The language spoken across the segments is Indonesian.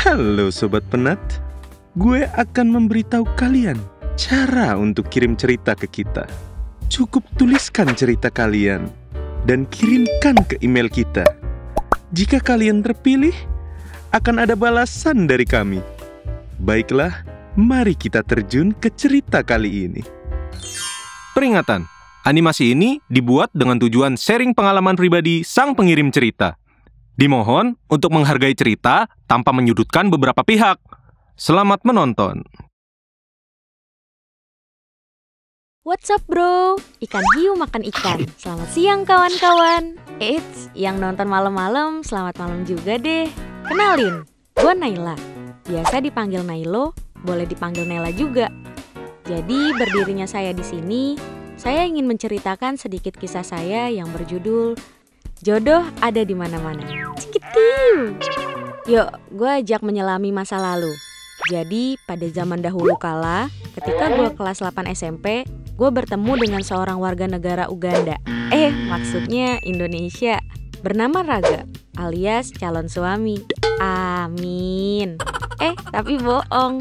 Halo Sobat Penat, gue akan memberitahu kalian cara untuk kirim cerita ke kita. Cukup tuliskan cerita kalian dan kirimkan ke email kita. Jika kalian terpilih, akan ada balasan dari kami. Baiklah, mari kita terjun ke cerita kali ini. Peringatan, animasi ini dibuat dengan tujuan sharing pengalaman pribadi sang pengirim cerita. Dimohon untuk menghargai cerita tanpa menyudutkan beberapa pihak. Selamat menonton. What's up bro? Ikan hiu makan ikan. Selamat siang kawan-kawan. Eits, yang nonton malam-malam, selamat malam juga deh. Kenalin, gue Naila. Biasa dipanggil Nailo, boleh dipanggil Nela juga. Jadi berdirinya saya di sini, saya ingin menceritakan sedikit kisah saya yang berjudul Jodoh Ada di Mana-Mana. Cikitiu. Yuk, gue ajak menyelami masa lalu. Jadi pada zaman dahulu kala, ketika gue kelas 8 SMP, gue bertemu dengan seorang warga negara Uganda. Maksudnya Indonesia. Bernama Raga, alias calon suami. Amin. Tapi bohong.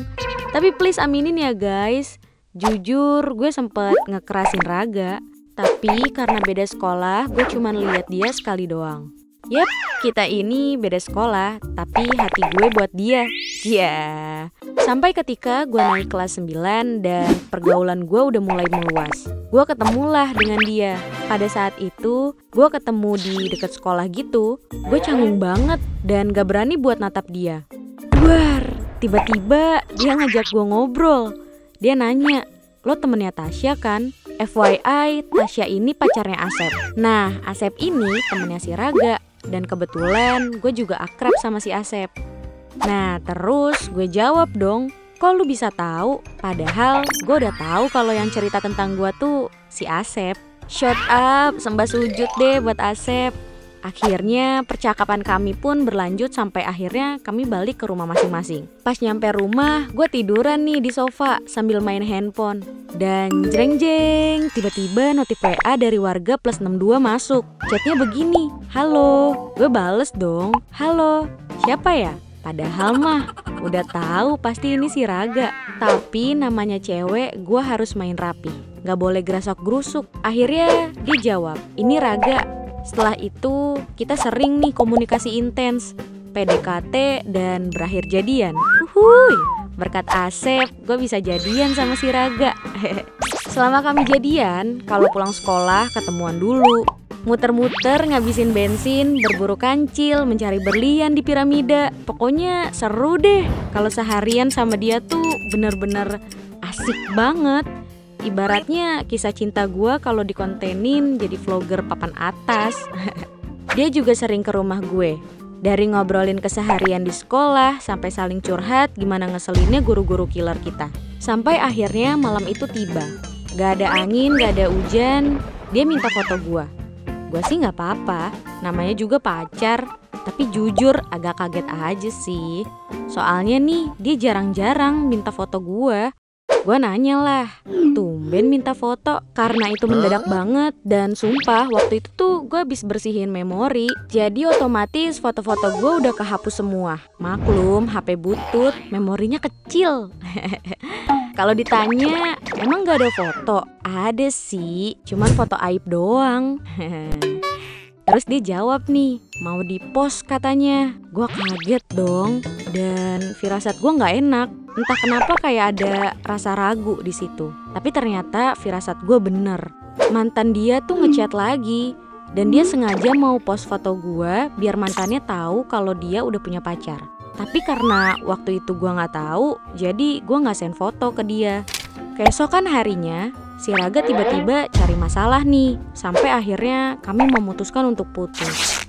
Tapi please aminin ya guys. Jujur, gue sempet ngekerasin Raga. Tapi karena beda sekolah, gue cuma lihat dia sekali doang. Yap, kita ini beda sekolah, tapi hati gue buat dia. Sampai ketika gue naik kelas 9 dan pergaulan gue udah mulai meluas. Gue ketemulah dengan dia. Pada saat itu, gue ketemu di dekat sekolah gitu. Gue canggung banget dan gak berani buat natap dia. Tiba-tiba dia ngajak gue ngobrol. Dia nanya, "Lo temennya Tasya kan?" FYI, Tasya ini pacarnya Asep. Nah, Asep ini temennya si Raga. Dan kebetulan gue juga akrab sama si Asep. Nah, terus gue jawab dong, "Kok lu bisa tahu? Padahal gue udah tahu kalau yang cerita tentang gue tuh si Asep." Shut up, sembah sujud deh buat Asep. Akhirnya percakapan kami pun berlanjut sampai akhirnya kami balik ke rumah masing-masing. Pas nyampe rumah, gue tiduran nih di sofa sambil main handphone. Dan jreng-jeng, tiba-tiba notif WA dari warga plus 62 masuk. Chatnya begini, "Halo." Gue bales dong, "Halo, siapa ya?" Padahal mah udah tahu pasti ini si Raga. Tapi namanya cewek, gue harus main rapi, gak boleh gerasak-gerusuk. Akhirnya dia jawab, "Ini Raga." Setelah itu kita sering nih komunikasi intens, PDKT dan berakhir jadian. Berkat Asep, gue bisa jadian sama si Raga. Selama kami jadian, kalau pulang sekolah ketemuan dulu. Muter-muter ngabisin bensin, berburu kancil, mencari berlian di piramida. Pokoknya seru deh. Kalau seharian sama dia tuh bener-bener asik banget. Ibaratnya kisah cinta gue kalau dikontenin jadi vlogger papan atas. Dia juga sering ke rumah gue. Dari ngobrolin keseharian di sekolah sampai saling curhat gimana ngeselinnya guru-guru killer kita. Sampai akhirnya malam itu tiba. Gak ada angin, gak ada hujan. Dia minta foto gue. Gue sih gak apa-apa, namanya juga pacar. Tapi jujur agak kaget aja sih. Soalnya nih dia jarang-jarang minta foto gue. Gue nanya lah, "Tumben minta foto?" Karena itu mendadak banget. Dan sumpah waktu itu tuh gue habis bersihin memori. Jadi otomatis foto-foto gue udah kehapus semua. Maklum HP butut, memorinya kecil. Kalau ditanya, emang gak ada foto? Ada sih, cuman foto aib doang. Terus dia jawab nih, mau di-post katanya. Gue kaget dong, dan firasat gue gak enak. Entah kenapa kayak ada rasa ragu di situ. Tapi ternyata firasat gue bener. Mantan dia tuh ngechat lagi. Dan dia sengaja mau post foto gue biar mantannya tahu kalau dia udah punya pacar. Tapi karena waktu itu gue gak tahu, jadi gue gak send foto ke dia. Keesokan harinya, si Raga tiba-tiba cari masalah nih. Sampai akhirnya kami memutuskan untuk putus.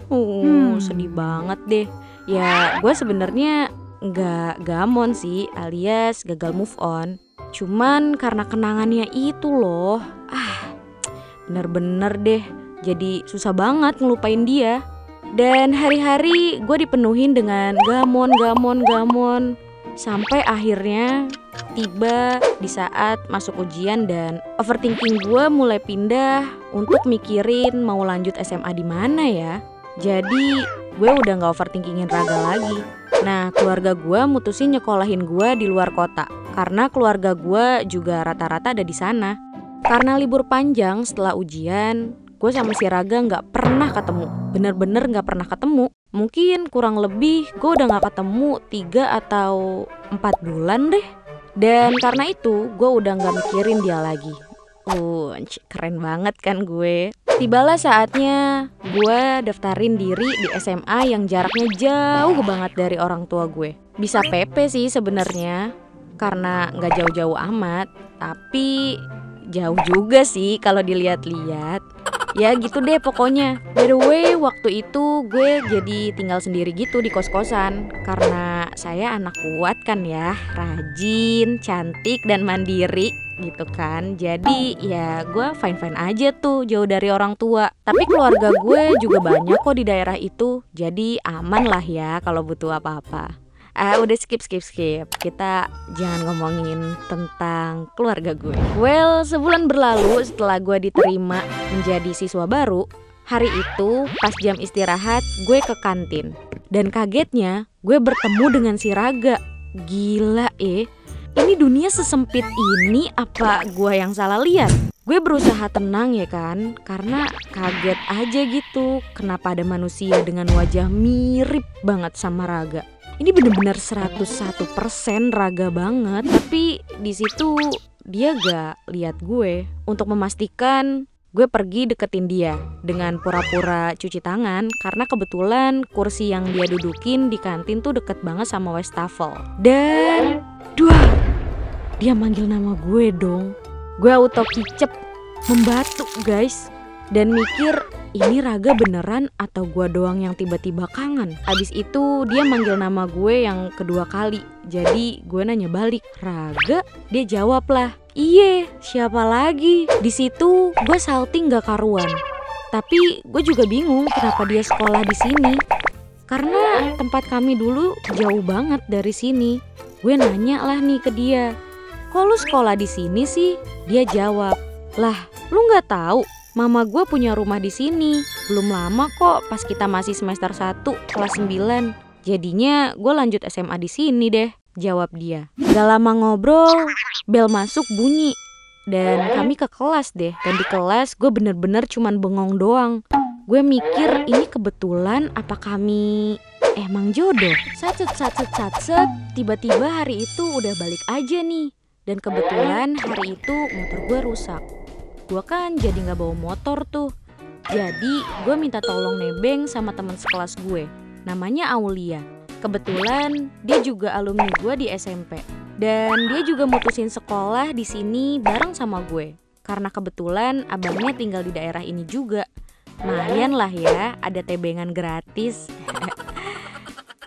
Sedih banget deh. Ya gue sebenarnya nggak gamon sih, alias gagal move on. Cuman karena kenangannya itu loh, bener-bener deh jadi susah banget ngelupain dia. Dan hari-hari gue dipenuhin dengan gamon. Sampai akhirnya tiba di saat masuk ujian dan overthinking gue mulai pindah untuk mikirin mau lanjut SMA di mana ya. Jadi gue udah gak overthinkingin Raga lagi. Nah, keluarga gue mutusin nyekolahin gue di luar kota karena keluarga gue juga rata-rata ada di sana. Karena libur panjang setelah ujian, gue sama si Raga nggak pernah ketemu. Bener-bener nggak pernah ketemu. Mungkin kurang lebih gue udah nggak ketemu 3 atau 4 bulan deh. Dan karena itu gue udah nggak mikirin dia lagi. Keren banget kan gue. Tibalah saatnya gue daftarin diri di SMA yang jaraknya jauh banget dari orang tua gue. Bisa PP sih sebenarnya, karena nggak jauh-jauh amat, tapi jauh juga sih kalau dilihat-lihat. Ya gitu deh pokoknya. By the way, waktu itu gue jadi tinggal sendiri gitu di kos-kosan. Karena saya anak kuat kan ya, rajin, cantik, dan mandiri gitu kan. Jadi ya gue fine-fine aja tuh jauh dari orang tua. Tapi keluarga gue juga banyak kok di daerah itu. Jadi aman lah ya kalau butuh apa-apa. Udah skip. Kita jangan ngomongin tentang keluarga gue. Well, sebulan berlalu setelah gue diterima menjadi siswa baru. Hari itu pas jam istirahat gue ke kantin. Dan kagetnya gue bertemu dengan si Raga. Gila ini dunia sesempit ini apa gue yang salah lihat? Gue berusaha tenang ya kan, karena kaget aja gitu. Kenapa ada manusia dengan wajah mirip banget sama Raga? Ini bener-bener 101% Raga banget. Tapi di situ dia gak lihat gue. Untuk memastikan, gue pergi deketin dia dengan pura-pura cuci tangan. Karena kebetulan kursi yang dia dudukin di kantin tuh deket banget sama wastafel. Dan dia manggil nama gue dong. Gue auto kicep, membatu guys. Dan mikir, ini Raga beneran atau gue doang yang tiba-tiba kangen? Abis itu dia manggil nama gue yang kedua kali. Jadi gue nanya balik, Raga? Dia jawab lah, iye, siapa lagi? Di situ gue salting gak karuan. Tapi gue juga bingung kenapa dia sekolah di sini. Karena tempat kami dulu jauh banget dari sini. Gue nanya lah nih ke dia, kok lu sekolah di sini sih? Dia jawab, lah lu nggak tahu? Mama gue punya rumah di sini. Belum lama kok, pas kita masih semester 1 kelas 9. Jadinya gue lanjut SMA di sini deh, jawab dia. Gak lama ngobrol, bel masuk bunyi. Dan kami ke kelas deh. Dan di kelas gue bener-bener cuman bengong doang. Gue mikir ini kebetulan apa kami emang jodoh. Satset. Tiba-tiba hari itu udah balik aja nih. Dan kebetulan hari itu motor gue rusak. Gue kan jadi gak bawa motor tuh. Jadi gue minta tolong nebeng sama teman sekelas gue. Namanya Aulia. Kebetulan dia juga alumni gue di SMP. Dan dia juga mutusin sekolah di sini bareng sama gue. Karena kebetulan abangnya tinggal di daerah ini juga. Lumayan lah ya, ada tebengan gratis.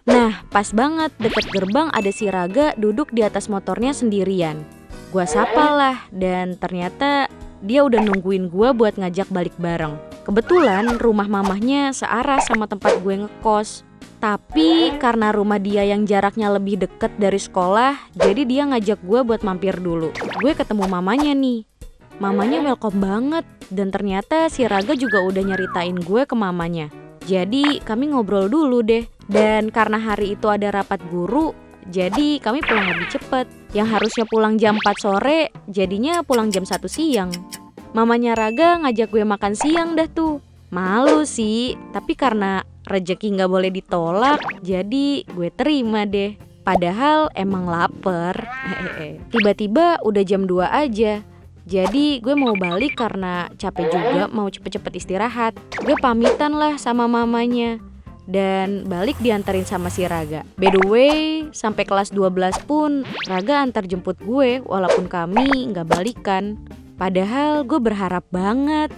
Nah, pas banget deket gerbang ada si Raga duduk di atas motornya sendirian. Gua sapa lah, dan ternyata dia udah nungguin gue buat ngajak balik bareng. Kebetulan rumah mamahnya searah sama tempat gue ngekos. Tapi karena rumah dia yang jaraknya lebih deket dari sekolah, jadi dia ngajak gue buat mampir dulu. Gue ketemu mamanya nih. Mamanya welcome banget. Dan ternyata si Raga juga udah nyeritain gue ke mamanya. Jadi kami ngobrol dulu deh. Dan karena hari itu ada rapat guru, jadi kami pulang lebih cepet. Yang harusnya pulang jam 4 sore, jadinya pulang jam 1 siang. Mamanya Raga ngajak gue makan siang dah tuh. Malu sih, tapi karena rezeki gak boleh ditolak, jadi gue terima deh. Padahal emang lapar. Tiba-tiba udah jam 2 aja. Jadi gue mau balik karena capek juga, mau cepet-cepet istirahat. Gue pamitan lah sama mamanya. Dan balik diantarin sama si Raga. By the way, sampai kelas 12 pun Raga antar jemput gue walaupun kami gak balikan. Padahal gue berharap banget.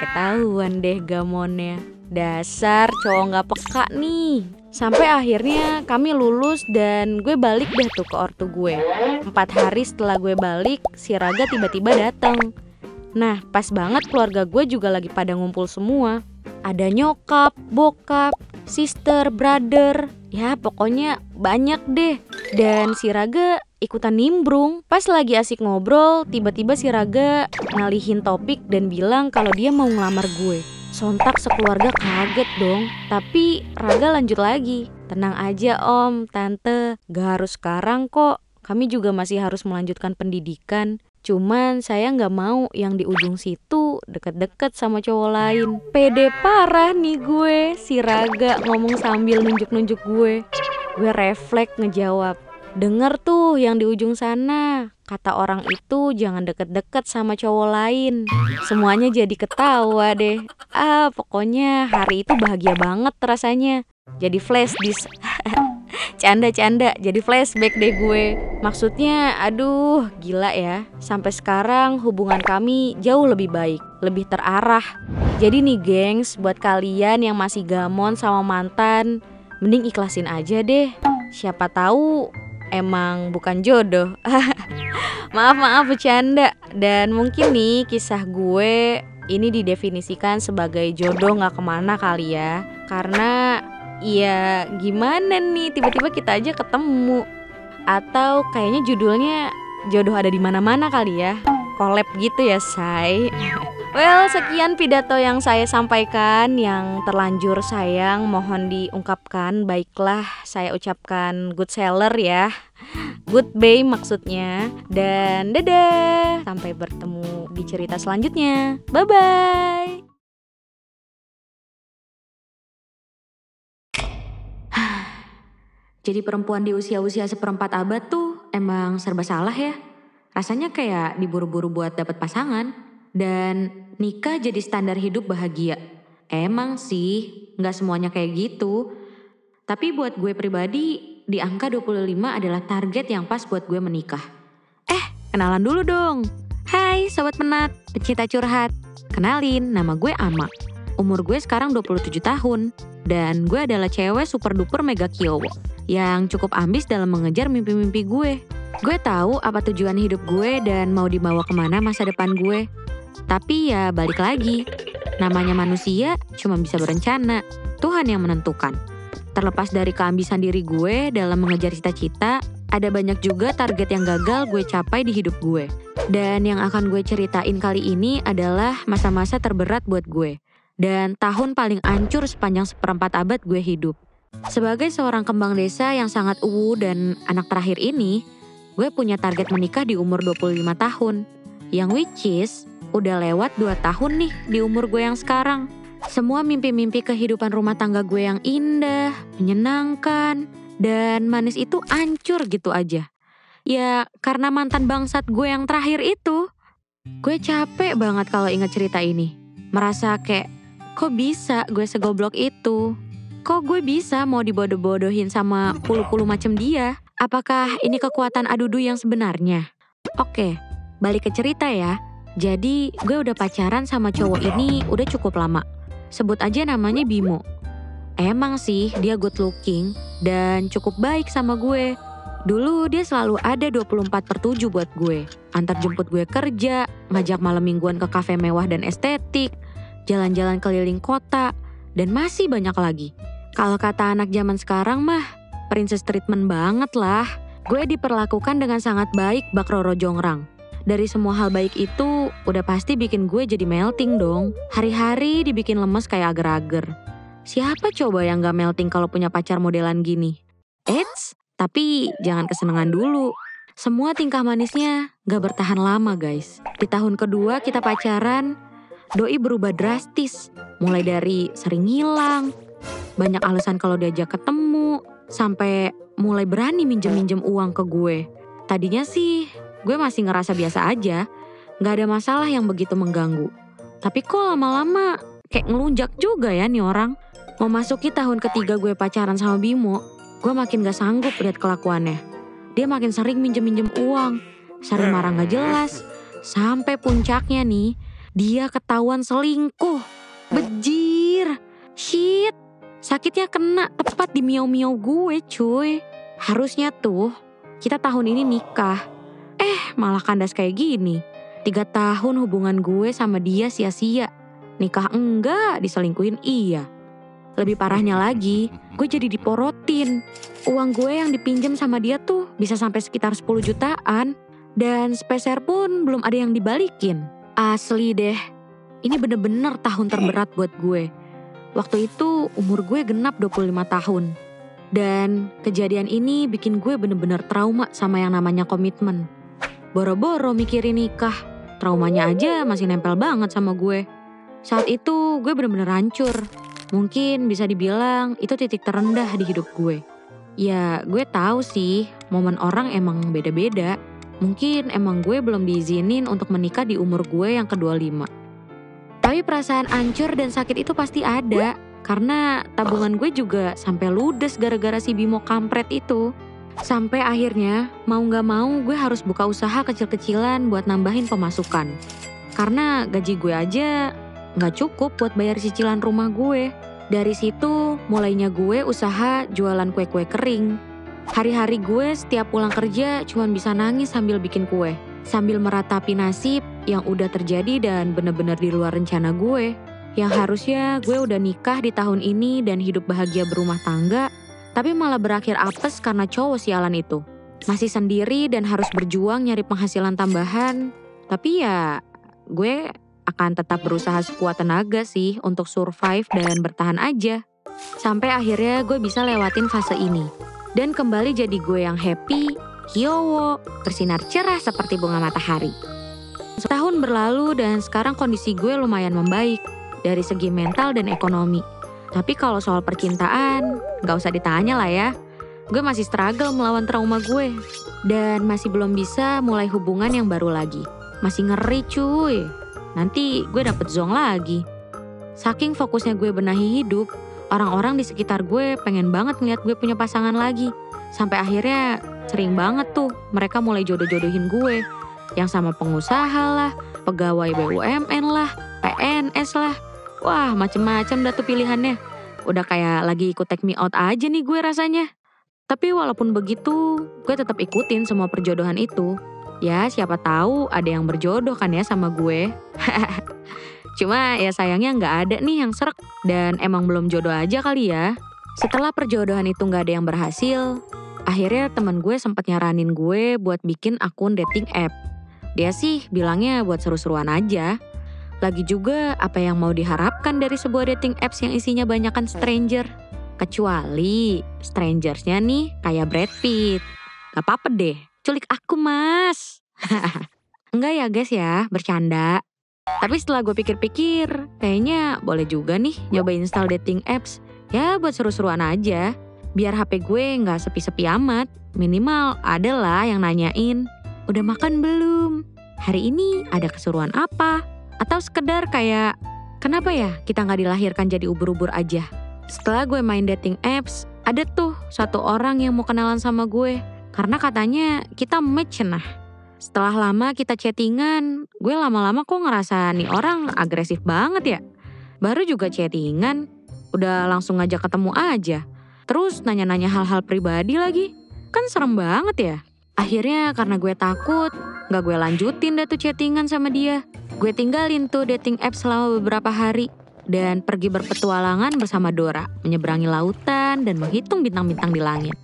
Ketahuan deh gamonnya. Dasar cowok gak peka nih. Sampai akhirnya kami lulus dan gue balik deh tuh ke ortu gue. 4 hari setelah gue balik, si Raga tiba-tiba datang. Nah, pas banget keluarga gue juga lagi pada ngumpul semua. Ada nyokap, bokap, sister, brother. Ya pokoknya banyak deh. Dan si Raga ikutan nimbrung. Pas lagi asik ngobrol, tiba-tiba si Raga ngalihin topik dan bilang kalau dia mau ngelamar gue. Sontak sekeluarga kaget dong. Tapi Raga lanjut lagi. Tenang aja om, tante, gak harus sekarang kok. Kami juga masih harus melanjutkan pendidikan. Cuman saya gak mau yang di ujung situ deket-deket sama cowok lain. Pede parah nih gue, si Raga ngomong sambil nunjuk-nunjuk gue. Gue refleks ngejawab, denger tuh yang di ujung sana, kata orang itu jangan deket-deket sama cowok lain. Semuanya jadi ketawa deh. Pokoknya hari itu bahagia banget rasanya. Jadi flash disk. Canda-canda, jadi flashback deh gue. Maksudnya, aduh gila ya. Sampai sekarang hubungan kami jauh lebih baik, lebih terarah. Jadi nih gengs, buat kalian yang masih gamon sama mantan, mending ikhlasin aja deh. Siapa tahu emang bukan jodoh. Maaf bercanda. Dan mungkin nih kisah gue ini didefinisikan sebagai jodoh gak kemana kali ya. Karena ya gimana nih, tiba-tiba kita aja ketemu. Atau kayaknya judulnya jodoh ada di mana-mana kali ya. Collab gitu ya say. Well, sekian pidato yang saya sampaikan. Yang terlanjur sayang mohon diungkapkan. Baiklah, saya ucapkan good seller ya. Good bay maksudnya. Dan dadah. Sampai bertemu di cerita selanjutnya. Bye-bye. Jadi perempuan di usia-usia seperempat abad tuh emang serba salah ya. Rasanya kayak diburu-buru buat dapat pasangan. Dan nikah jadi standar hidup bahagia. Emang sih gak semuanya kayak gitu. Tapi buat gue pribadi, di angka 25 adalah target yang pas buat gue menikah. Kenalan dulu dong. Hai Sobat Penat, pecinta curhat. Kenalin, nama gue Ama. Umur gue sekarang 27 tahun. Dan gue adalah cewek super duper mega kiowo yang cukup ambis dalam mengejar mimpi-mimpi gue. Gue tahu apa tujuan hidup gue dan mau dibawa kemana masa depan gue. Tapi ya balik lagi, namanya manusia cuma bisa berencana, Tuhan yang menentukan. Terlepas dari keambisan diri gue dalam mengejar cita-cita, ada banyak juga target yang gagal gue capai di hidup gue. Dan yang akan gue ceritain kali ini adalah masa-masa terberat buat gue. Dan tahun paling ancur sepanjang seperempat abad gue hidup. Sebagai seorang kembang desa yang sangat dan anak terakhir ini, gue punya target menikah di umur 25 tahun. Yang which is udah lewat 2 tahun nih di umur gue yang sekarang. Semua mimpi-mimpi kehidupan rumah tangga gue yang indah, menyenangkan, dan manis itu hancur gitu aja. Ya karena mantan bangsat gue yang terakhir itu. Gue capek banget kalau ingat cerita ini. Merasa kayak, kok bisa gue segoblok itu? Kok gue bisa mau dibodoh-bodohin sama puluh-puluh macam dia? Apakah ini kekuatan adudu yang sebenarnya? Oke, balik ke cerita ya. Jadi gue udah pacaran sama cowok ini udah cukup lama. Sebut aja namanya Bimo. Emang sih dia good looking dan cukup baik sama gue. Dulu dia selalu ada 24/7 buat gue. Antar jemput gue kerja, ngajak malam mingguan ke kafe mewah dan estetik, jalan-jalan keliling kota, dan masih banyak lagi. Kalau kata anak zaman sekarang mah, princess treatment banget lah. Gue diperlakukan dengan sangat baik bak Roro Jongrang. Dari semua hal baik itu, udah pasti bikin gue jadi melting dong. Hari-hari dibikin lemes kayak agar-agar. Siapa coba yang gak melting kalau punya pacar modelan gini? Eits, tapi jangan kesenangan dulu. Semua tingkah manisnya gak bertahan lama guys. Di tahun kedua kita pacaran, doi berubah drastis. Mulai dari sering hilang, banyak alasan kalau diajak ketemu, sampai mulai berani minjem-minjem uang ke gue. Tadinya sih gue masih ngerasa biasa aja, gak ada masalah yang begitu mengganggu. Tapi kok lama-lama kayak ngelunjak juga ya nih orang. Memasuki tahun ketiga gue pacaran sama Bimo, gue makin gak sanggup lihat kelakuannya. Dia makin sering minjem-minjem uang, sering marah gak jelas. Sampai puncaknya nih, dia ketahuan selingkuh. Bejir, shit. Sakitnya kena tepat di miau-miau gue cuy. Harusnya tuh kita tahun ini nikah. Malah kandas kayak gini. 3 tahun hubungan gue sama dia sia-sia. Nikah enggak, diselingkuhin iya. Lebih parahnya lagi, gue jadi diporotin. Uang gue yang dipinjam sama dia tuh bisa sampai sekitar 10 jutaan. Dan sepeser pun belum ada yang dibalikin. Asli deh, ini bener-bener tahun terberat buat gue. Waktu itu umur gue genap 25 tahun. Dan kejadian ini bikin gue bener-bener trauma sama yang namanya komitmen. Boro-boro mikirin nikah, traumanya aja masih nempel banget sama gue. Saat itu gue bener-bener hancur. Mungkin bisa dibilang itu titik terendah di hidup gue. Ya gue tahu sih, momen orang emang beda-beda. Mungkin emang gue belum diizinin untuk menikah di umur gue yang ke-25. Tapi perasaan hancur dan sakit itu pasti ada. Karena tabungan gue juga sampai ludes gara-gara si Bimo kampret itu. Sampai akhirnya mau gak mau gue harus buka usaha kecil-kecilan buat nambahin pemasukan. Karena gaji gue aja gak cukup buat bayar cicilan rumah gue. Dari situ mulainya gue usaha jualan kue-kue kering. Hari-hari gue setiap pulang kerja cuma bisa nangis sambil bikin kue. Sambil meratapi nasib yang udah terjadi dan bener-bener di luar rencana gue. Yang harusnya gue udah nikah di tahun ini dan hidup bahagia berumah tangga, tapi malah berakhir apes karena cowok sialan itu. Masih sendiri dan harus berjuang nyari penghasilan tambahan, tapi ya gue akan tetap berusaha sekuat tenaga sih untuk survive dan bertahan aja. Sampai akhirnya gue bisa lewatin fase ini. Dan kembali jadi gue yang happy, kiowo, bersinar cerah seperti bunga matahari. Setahun berlalu dan sekarang kondisi gue lumayan membaik. Dari segi mental dan ekonomi. Tapi kalau soal percintaan, gak usah ditanya lah ya. Gue masih struggle melawan trauma gue. Dan masih belum bisa mulai hubungan yang baru lagi. Masih ngeri cuy. Nanti gue dapet zong lagi. Saking fokusnya gue benahi hidup, orang-orang di sekitar gue pengen banget ngeliat gue punya pasangan lagi. Sampai akhirnya sering banget tuh mereka mulai jodoh-jodohin gue. Yang sama pengusaha lah, pegawai BUMN lah, PNS lah. Wah, macem-macem dah tuh pilihannya. Udah kayak lagi ikut take me out aja nih gue rasanya. Tapi walaupun begitu, gue tetap ikutin semua perjodohan itu. Ya, siapa tahu ada yang berjodoh kan ya sama gue. Cuma ya sayangnya nggak ada nih yang srek. Dan emang belum jodoh aja kali ya. Setelah perjodohan itu nggak ada yang berhasil, akhirnya temen gue sempat nyaranin gue buat bikin akun dating app. Dia sih bilangnya buat seru-seruan aja. Lagi juga apa yang mau diharapkan dari sebuah dating apps yang isinya banyakan stranger. Kecuali strangersnya nih kayak Brad Pitt. Gak apa-apa deh, culik aku mas. Enggak ya guys ya, bercanda. Tapi setelah gue pikir-pikir, kayaknya boleh juga nih nyoba install dating apps. Ya buat seru-seruan aja. Biar HP gue gak sepi-sepi amat. Minimal ada lah yang nanyain, udah makan belum? Hari ini ada keseruan apa? Atau sekedar kayak, kenapa ya kita gak dilahirkan jadi ubur-ubur aja? Setelah gue main dating apps, ada tuh satu orang yang mau kenalan sama gue. Karena katanya kita match nah. Setelah lama kita chattingan, gue lama-lama kok ngerasa nih orang agresif banget ya. Baru juga chattingan, udah langsung ngajak ketemu aja. Terus nanya-nanya hal-hal pribadi lagi. Kan serem banget ya. Akhirnya karena gue takut, gak gue lanjutin dah tuh chattingan sama dia. Gue tinggalin tuh dating apps selama beberapa hari dan pergi berpetualangan bersama Dora, menyeberangi lautan dan menghitung bintang-bintang di langit.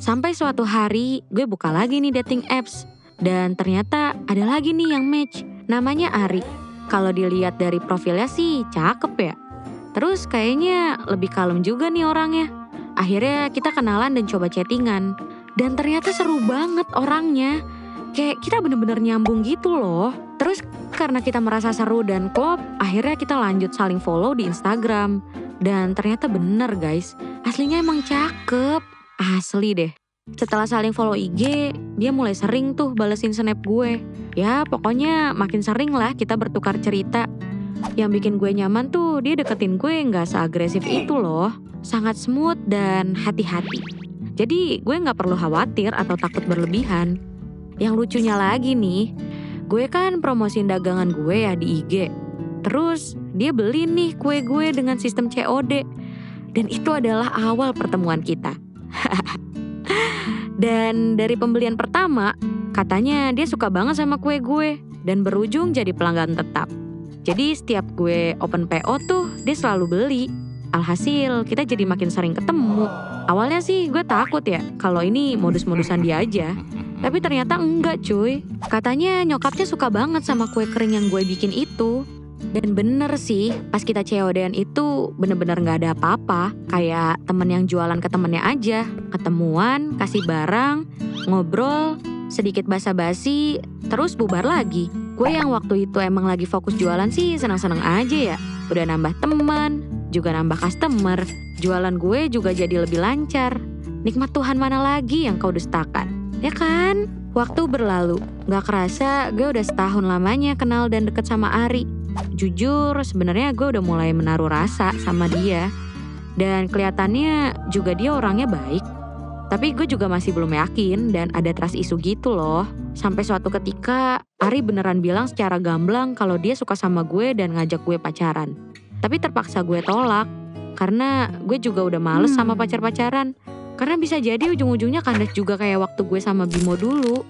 Sampai suatu hari gue buka lagi nih dating apps dan ternyata ada lagi nih yang match, namanya Ari. Kalau dilihat dari profilnya sih cakep ya. Terus kayaknya lebih kalem juga nih orangnya. Akhirnya kita kenalan dan coba chattingan dan ternyata seru banget orangnya. Kayak kita bener-bener nyambung gitu loh. Terus karena kita merasa seru dan klop, akhirnya kita lanjut saling follow di Instagram. Dan ternyata bener guys, aslinya emang cakep. Asli deh. Setelah saling follow IG, dia mulai sering tuh balesin snap gue. Ya pokoknya makin sering lah kita bertukar cerita. Yang bikin gue nyaman tuh dia deketin gue gak seagresif itu loh. Sangat smooth dan hati-hati. Jadi gue gak perlu khawatir atau takut berlebihan. Yang lucunya lagi nih, gue kan promosiin dagangan gue ya di IG. Terus dia beli nih kue gue dengan sistem COD. Dan itu adalah awal pertemuan kita. Dan dari pembelian pertama, katanya dia suka banget sama kue gue. Dan berujung jadi pelanggan tetap. Jadi setiap gue open PO tuh dia selalu beli. Alhasil kita jadi makin sering ketemu. Awalnya sih gue takut ya kalau ini modus-modusan dia aja. Tapi ternyata enggak cuy. Katanya nyokapnya suka banget sama kue kering yang gue bikin itu. Dan bener sih, pas kita COD-an itu bener-bener gak ada apa-apa. Kayak temen yang jualan ke temennya aja. Ketemuan, kasih barang, ngobrol, sedikit basa-basi, terus bubar lagi. Gue yang waktu itu emang lagi fokus jualan sih senang-senang aja ya. Udah nambah teman, juga nambah customer. Jualan gue juga jadi lebih lancar. Nikmat Tuhan mana lagi yang kau dustakan? Ya kan? Waktu berlalu, gak kerasa gue udah setahun lamanya kenal dan deket sama Ari. Jujur, sebenarnya gue udah mulai menaruh rasa sama dia. Dan kelihatannya juga dia orangnya baik. Tapi gue juga masih belum yakin dan ada trust issue gitu loh. Sampai suatu ketika, Ari beneran bilang secara gamblang kalau dia suka sama gue dan ngajak gue pacaran. Tapi terpaksa gue tolak, karena gue juga udah males sama pacar-pacaran. Karena bisa jadi ujung-ujungnya kandas juga kayak waktu gue sama Bimo dulu.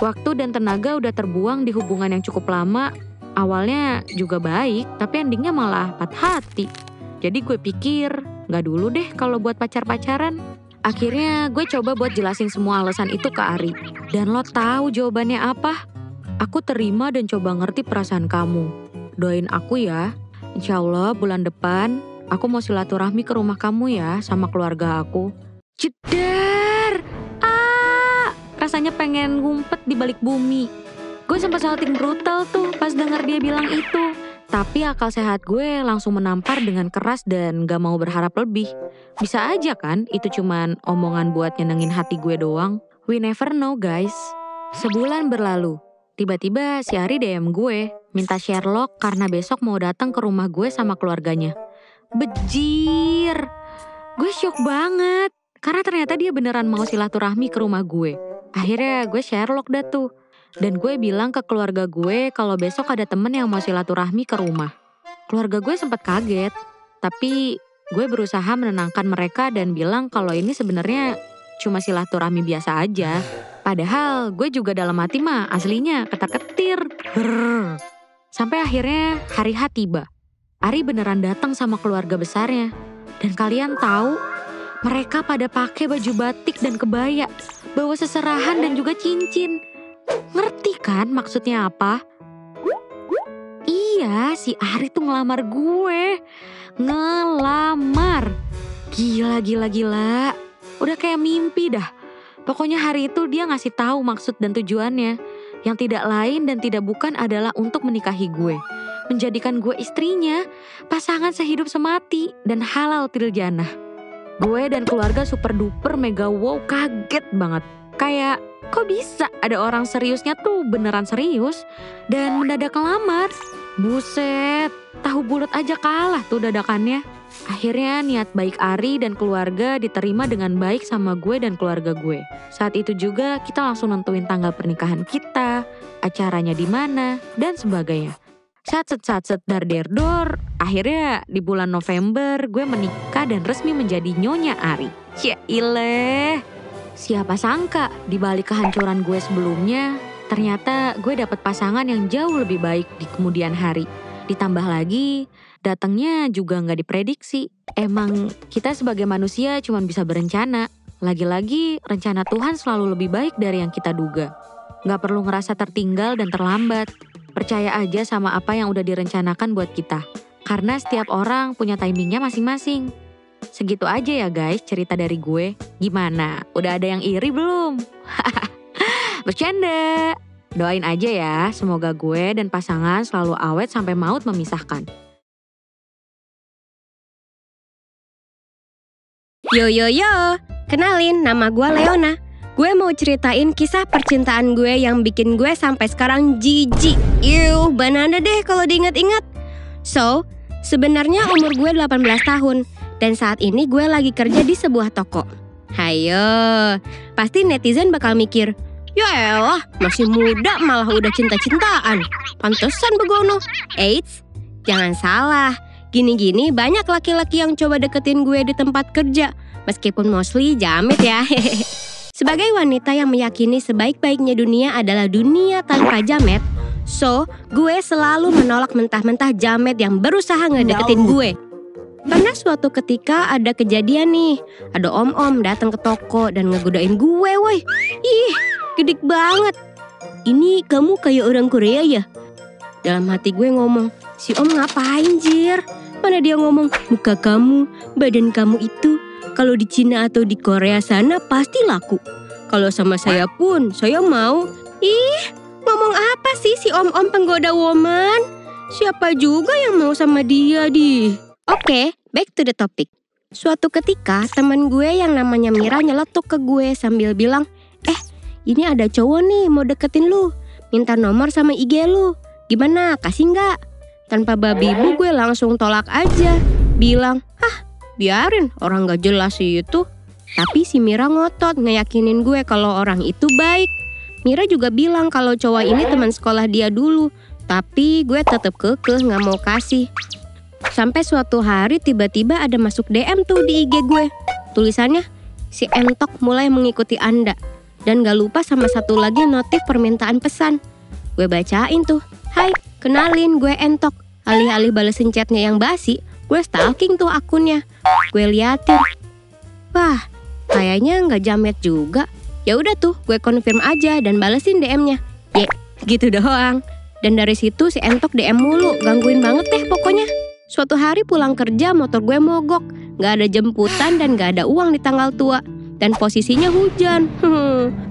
Waktu dan tenaga udah terbuang di hubungan yang cukup lama. Awalnya juga baik, tapi endingnya malah patah hati. Jadi gue pikir, gak dulu deh kalau buat pacar-pacaran. Akhirnya gue coba buat jelasin semua alasan itu ke Ari. Dan lo tahu jawabannya apa? Aku terima dan coba ngerti perasaan kamu. Doain aku ya. Insya Allah bulan depan, aku mau silaturahmi ke rumah kamu ya sama keluarga aku. Jedar! Rasanya pengen ngumpet di balik bumi. Gue sempat salting brutal tuh pas denger dia bilang itu. Tapi akal sehat gue langsung menampar dengan keras dan gak mau berharap lebih. Bisa aja kan itu cuman omongan buat nyenengin hati gue doang. We never know guys. Sebulan berlalu. Tiba-tiba si Ari DM gue. Minta Sherlock karena besok mau datang ke rumah gue sama keluarganya. Bejir. Gue syok banget. Karena ternyata dia beneran mau silaturahmi ke rumah gue. Akhirnya gue Sherlock dah tuh. Dan gue bilang ke keluarga gue kalau besok ada temen yang mau silaturahmi ke rumah. Keluarga gue sempat kaget, tapi gue berusaha menenangkan mereka dan bilang kalau ini sebenarnya cuma silaturahmi biasa aja. Padahal gue juga dalam hati mah aslinya ketar-ketir. Sampai akhirnya hari H tiba. Ari beneran datang sama keluarga besarnya. Dan kalian tahu, mereka pada pakai baju batik dan kebaya, bawa seserahan dan juga cincin. Ngerti kan maksudnya apa? Iya, si Ari tuh ngelamar gue. Ngelamar. Gila. Udah kayak mimpi dah. Pokoknya hari itu dia ngasih tahu maksud dan tujuannya. Yang tidak lain dan tidak bukan adalah untuk menikahi gue. Menjadikan gue istrinya, pasangan sehidup semati dan halal til jannah. Gue dan keluarga super duper mega wow kaget banget. Kayak kok bisa ada orang seriusnya tuh beneran serius dan mendadak ngelamar. Buset, tahu bulat aja kalah tuh dadakannya. Akhirnya niat baik Ari dan keluarga diterima dengan baik sama gue dan keluarga gue. Saat itu juga kita langsung nentuin tanggal pernikahan kita, acaranya di mana, dan sebagainya. Satset darderdor, akhirnya di bulan November gue menikah dan resmi menjadi Nyonya Ari. Yaileh. Siapa sangka di balik kehancuran gue sebelumnya, ternyata gue dapet pasangan yang jauh lebih baik di kemudian hari. Ditambah lagi, datangnya juga gak diprediksi. Emang kita sebagai manusia cuma bisa berencana. Lagi-lagi rencana Tuhan selalu lebih baik dari yang kita duga. Gak perlu ngerasa tertinggal dan terlambat. Percaya aja sama apa yang udah direncanakan buat kita. Karena setiap orang punya timingnya masing-masing. Segitu aja ya guys cerita dari gue. Gimana? Udah ada yang iri belum? Bercanda. Doain aja ya, semoga gue dan pasangan selalu awet sampai maut memisahkan. Yo, kenalin nama gue Leona. Gue mau ceritain kisah percintaan gue yang bikin gue sampai sekarang jijik. Banana deh kalau diingat-ingat. So, sebenarnya umur gue 18 tahun. Dan saat ini gue lagi kerja di sebuah toko. Hayo, pasti netizen bakal mikir, ya elah masih muda malah udah cinta-cintaan. Pantesan begono. Eits, jangan salah. Gini-gini banyak laki-laki yang coba deketin gue di tempat kerja. Meskipun mostly jamet ya. Sebagai wanita yang meyakini sebaik-baiknya dunia adalah dunia tanpa jamet. So, gue selalu menolak mentah-mentah jamet yang berusaha ngedeketin gue. Pernah suatu ketika ada kejadian nih, ada om-om datang ke toko dan ngegodain gue, woy. Ih, gede banget. Ini kamu kayak orang Korea ya? Dalam hati gue ngomong, Si Om ngapain Jir? Mana dia ngomong muka kamu, badan kamu itu kalau di Cina atau di Korea sana pasti laku. Kalau sama saya pun, saya mau. Ih, ngomong apa sih si Om-Om penggoda woman? Siapa juga yang mau sama dia di? Oke, back to the topic. Suatu ketika teman gue yang namanya Mira nyeletuk ke gue sambil bilang, ini ada cowok nih mau deketin lu, minta nomor sama IG lu. Gimana, kasih nggak? Tanpa babi ibu gue langsung tolak aja. Bilang, biarin orang gak jelas itu. Tapi si Mira ngotot ngeyakinin gue kalau orang itu baik. Mira juga bilang kalau cowok ini teman sekolah dia dulu. Tapi gue tetap kekeh gak mau kasih. Sampai suatu hari tiba-tiba ada masuk DM tuh di IG gue. Tulisannya, si Entok mulai mengikuti Anda. Dan gak lupa sama satu lagi notif permintaan pesan. Gue bacain tuh, hai, kenalin gue Entok. Alih-alih balesin chatnya yang basi, gue stalking tuh akunnya. Gue liatin, wah, kayaknya gak jamet juga. Ya udah tuh, gue confirm aja dan balesin DM-nya. Gitu doang. Dan dari situ si Entok DM mulu, gangguin banget deh pokoknya. Suatu hari pulang kerja motor gue mogok, gak ada jemputan dan gak ada uang di tanggal tua. Dan posisinya hujan,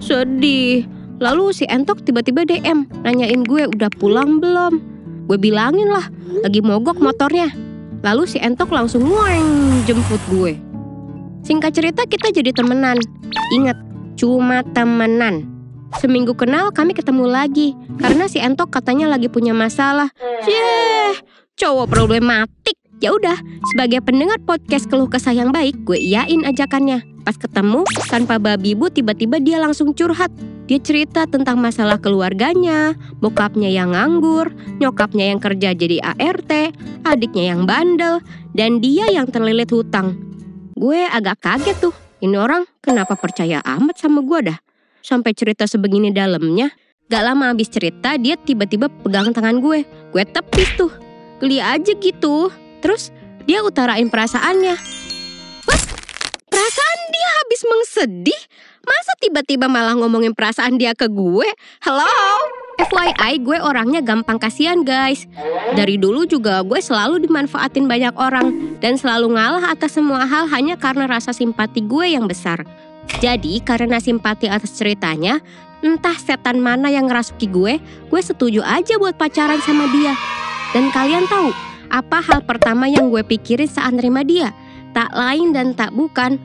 sedih. Lalu si Entok tiba-tiba DM, nanyain gue udah pulang belum. Gue bilangin lah, lagi mogok motornya. Lalu si Entok langsung jemput gue. Singkat cerita kita jadi temenan. Ingat, cuma temenan. Seminggu kenal kami ketemu lagi, karena si Entok katanya lagi punya masalah. Cowok problematik. Ya udah, sebagai pendengar podcast keluh kesah yang baik, gue iyain ajakannya. Pas ketemu, tanpa babi bu tiba-tiba dia langsung curhat. Dia cerita tentang masalah keluarganya, bokapnya yang nganggur, nyokapnya yang kerja jadi ART, adiknya yang bandel, dan dia yang terlilit hutang. Gue agak kaget tuh, ini orang kenapa percaya amat sama gue dah? Sampai cerita sebegini dalamnya. Gak lama habis cerita, dia tiba-tiba pegang tangan gue. Gue tepis tuh, geli aja gitu. Terus dia utarain perasaannya. Wah, perasaan dia habis mengsedih? Masa tiba-tiba malah ngomongin perasaan dia ke gue? Hello? FYI, gue orangnya gampang kasihan guys. Dari dulu juga gue selalu dimanfaatin banyak orang. Dan selalu ngalah atas semua hal hanya karena rasa simpati gue yang besar. Jadi karena simpati atas ceritanya, entah setan mana yang ngerasuki gue setuju aja buat pacaran sama dia. Dan kalian tahu apa hal pertama yang gue pikirin saat nerima dia? Tak lain dan tak bukan,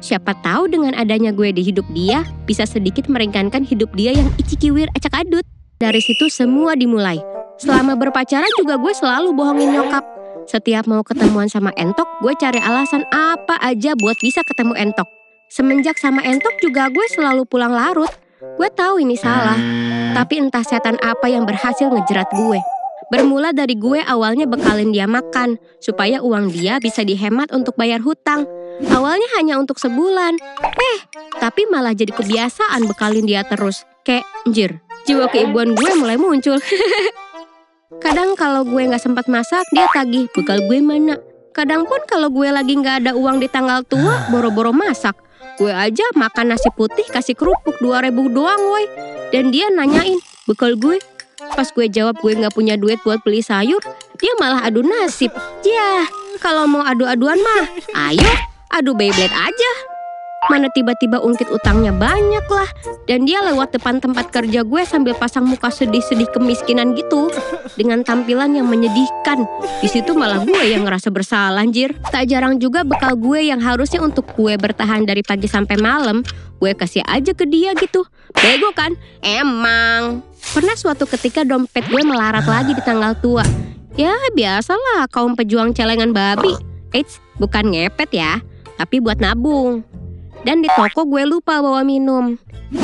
siapa tahu dengan adanya gue di hidup dia, bisa sedikit meringankan hidup dia yang icikiwir acak-adut. Dari situ semua dimulai. Selama berpacaran juga gue selalu bohongin nyokap. Setiap mau ketemuan sama Entok, gue cari alasan apa aja buat bisa ketemu Entok. Semenjak sama Entok juga gue selalu pulang larut. Gue tahu ini salah, tapi entah setan apa yang berhasil ngejerat gue. Bermula dari gue awalnya bekalin dia makan, supaya uang dia bisa dihemat untuk bayar hutang. Awalnya hanya untuk sebulan. Tapi malah jadi kebiasaan bekalin dia terus. Kayak, jiwa keibuan gue mulai muncul. Kadang kalau gue gak sempat masak, dia tagih, bekal gue mana? Kadang pun kalau gue lagi gak ada uang di tanggal tua, boro-boro masak. Gue aja makan nasi putih kasih kerupuk 2.000 doang woy. Dan dia nanyain, bekal gue? Pas gue jawab gue gak punya duit buat beli sayur, dia malah adu nasib. Yah, kalau mau adu-aduan mah, ayo adu Beyblade aja. Mana tiba-tiba ungkit utangnya banyak lah. Dan dia lewat depan tempat kerja gue sambil pasang muka sedih-sedih kemiskinan gitu, dengan tampilan yang menyedihkan. Di situ malah gue yang ngerasa bersalah anjir. Tak jarang juga bekal gue yang harusnya untuk gue bertahan dari pagi sampai malam, gue kasih aja ke dia gitu. Bego kan? Emang. Pernah suatu ketika dompet gue melarat lagi di tanggal tua. Ya biasalah kaum pejuang celengan babi. Eits, bukan ngepet ya, tapi buat nabung. Dan di toko gue lupa bawa minum.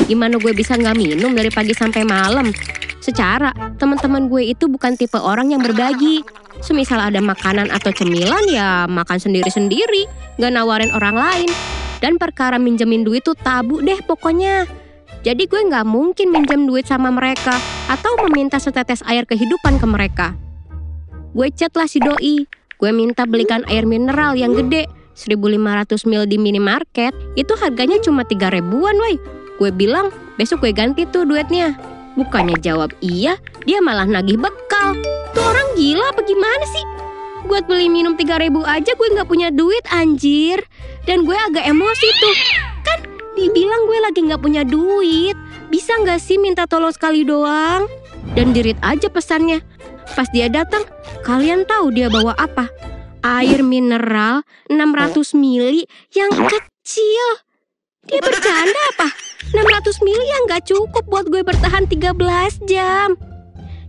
Gimana gue bisa gak minum dari pagi sampai malam? Secara teman-teman gue itu bukan tipe orang yang berbagi. Semisal ada makanan atau cemilan ya makan sendiri-sendiri, gak nawarin orang lain. Dan perkara minjemin duit tuh tabu deh pokoknya. Jadi gue gak mungkin minjem duit sama mereka atau meminta setetes air kehidupan ke mereka. Gue chat lah si doi. Gue minta belikan air mineral yang gede 1.500 ml di minimarket. Itu harganya cuma 3 ribuan woy. Gue bilang besok gue ganti tuh duitnya. Bukannya jawab iya, dia malah nagih bekal. Tuh orang gila apa gimana sih? Buat beli minum 3.000 aja gue gak punya duit anjir. Dan gue agak emosi tuh. Kan dibilang gue lagi gak punya duit. Bisa gak sih minta tolong sekali doang? Dan di-read aja pesannya. Pas dia datang, kalian tahu dia bawa apa? Air mineral 600 mili yang kecil. Dia bercanda apa? 600 mili yang gak cukup buat gue bertahan 13 jam.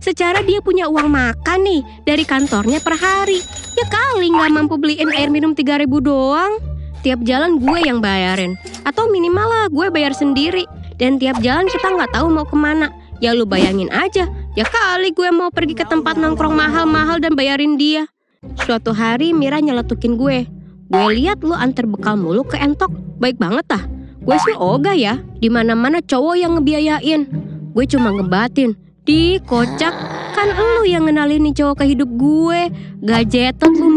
Secara dia punya uang makan nih dari kantornya per hari. Ya kali gak mampu beliin air minum 3.000 doang. Tiap jalan gue yang bayarin. Atau minimal lah gue bayar sendiri. Dan tiap jalan kita gak tahu mau kemana. Ya lu bayangin aja. Ya kali gue mau pergi ke tempat nongkrong mahal-mahal dan bayarin dia. Suatu hari Mira nyeletukin gue. Gue lihat lu antar bekal mulu ke Entok. Baik banget ah. Gue sih ogah ya. Dimana-mana cowok yang ngebiayain. Gue cuma ngebatin. Di kocak. Kan lu yang ngenalin nih cowok ke hidup gue. Gajetot lu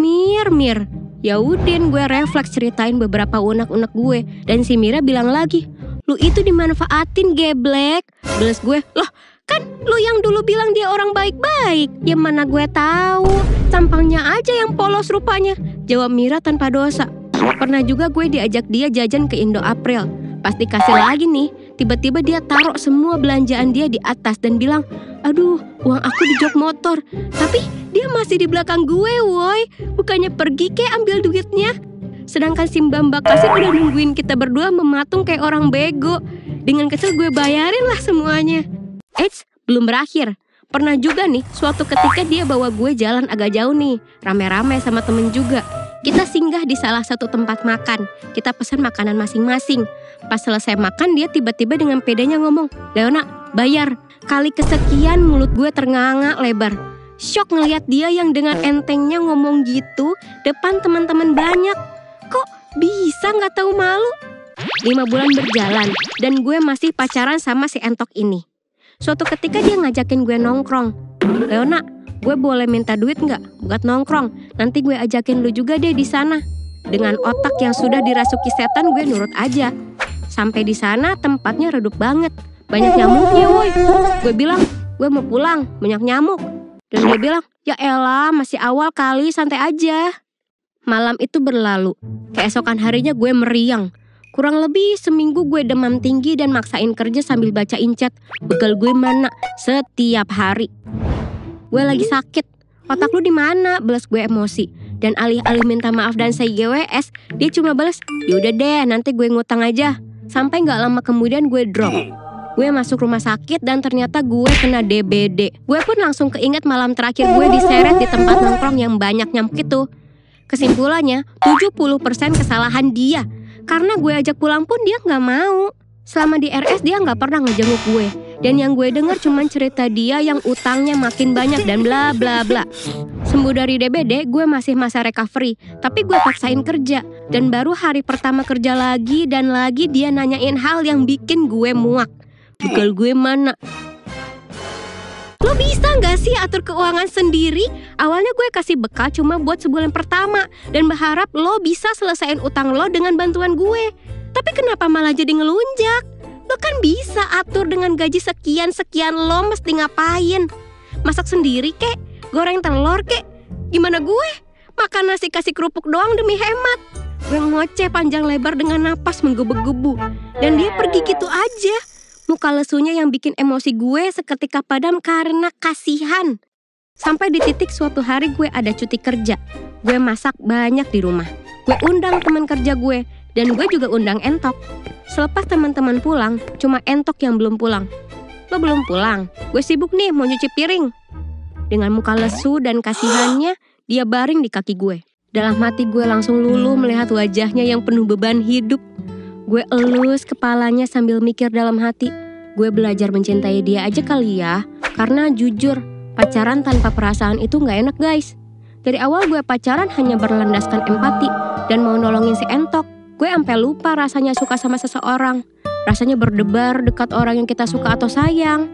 Mir. Ya udin gue refleks ceritain beberapa unek-unek gue. Dan si Mira bilang lagi, lu itu dimanfaatin geblek. Beles gue, loh kan lu yang dulu bilang dia orang baik-baik. Ya mana gue tahu, tampangnya aja yang polos rupanya. Jawab Mira tanpa dosa. Pernah juga gue diajak dia jajan ke Indo April. Pas dikasih lagi nih, tiba-tiba dia taruh semua belanjaan dia di atas dan bilang, aduh uang aku di jok motor. Tapi dia masih di belakang gue woi. Bukannya pergi kayak ambil duitnya. Sedangkan si Mbak Kasir udah nungguin kita berdua mematung kayak orang bego. Dengan kesel gue bayarin lah semuanya. Eits, belum berakhir. Pernah juga nih, suatu ketika dia bawa gue jalan agak jauh nih. Rame-rame sama temen juga. Kita singgah di salah satu tempat makan. Kita pesan makanan masing-masing. Pas selesai makan dia tiba-tiba dengan pedenya ngomong, Leona, bayar. Kali kesekian mulut gue ternganga lebar. Syok ngeliat dia yang dengan entengnya ngomong gitu depan teman-teman banyak. Kok bisa gak tahu malu? 5 bulan berjalan dan gue masih pacaran sama si Entok ini. Suatu ketika dia ngajakin gue nongkrong. Leona, gue boleh minta duit gak buat nongkrong? Nanti gue ajakin lu juga deh di sana. Dengan otak yang sudah dirasuki setan gue nurut aja. Sampai di sana tempatnya redup banget. Banyak nyamuknya woi. Gue bilang, gue mau pulang, banyak nyamuk. Dan dia bilang, ya elah masih awal kali, santai aja. Malam itu berlalu. Keesokan harinya gue meriang. Kurang lebih seminggu gue demam tinggi dan maksain kerja sambil bacain chat. Bekal gue mana setiap hari. Gue lagi sakit. Otak lu di mana? Balas gue emosi. Dan alih-alih minta maaf dan say GWS, dia cuma balas, yaudah deh nanti gue ngutang aja. Sampai gak lama kemudian gue drop. Gue masuk rumah sakit dan ternyata gue kena DBD. Gue pun langsung keinget malam terakhir gue diseret di tempat nongkrong yang banyak nyamuk itu. Kesimpulannya 70% kesalahan dia. Karena gue ajak pulang pun dia gak mau. Selama di RS dia gak pernah ngejenguk gue. Dan yang gue dengar cuma cerita dia yang utangnya makin banyak dan bla bla bla. Sembuh dari DBD gue masih masa recovery. Tapi gue paksain kerja. Dan baru hari pertama kerja lagi dan lagi dia nanyain hal yang bikin gue muak. Bekal gue mana? Lo bisa gak sih atur keuangan sendiri? Awalnya gue kasih bekal cuma buat sebulan pertama. Dan berharap lo bisa selesaiin utang lo dengan bantuan gue. Tapi kenapa malah jadi ngelunjak? Lo kan bisa atur dengan gaji sekian-sekian lo mesti ngapain? Masak sendiri kek? Goreng telur kek? Gimana gue? Makan nasi kasih kerupuk doang demi hemat. Gue ngoceh panjang lebar dengan napas menggebu-gebu. Dan dia pergi gitu aja. Muka lesunya yang bikin emosi gue seketika padam karena kasihan. Sampai di titik suatu hari gue ada cuti kerja. Gue masak banyak di rumah. Gue undang teman kerja gue. Dan gue juga undang Entok. Selepas teman-teman pulang, cuma Entok yang belum pulang. Lo belum pulang? Gue sibuk nih mau nyuci piring. Dengan muka lesu dan kasihannya, dia baring di kaki gue. Dalam hati gue langsung luluh melihat wajahnya yang penuh beban hidup. Gue elus kepalanya sambil mikir dalam hati, gue belajar mencintai dia aja kali ya. Karena jujur, pacaran tanpa perasaan itu gak enak guys. Dari awal gue pacaran hanya berlandaskan empati dan mau nolongin si Entok. Gue sampai lupa rasanya suka sama seseorang. Rasanya berdebar dekat orang yang kita suka atau sayang.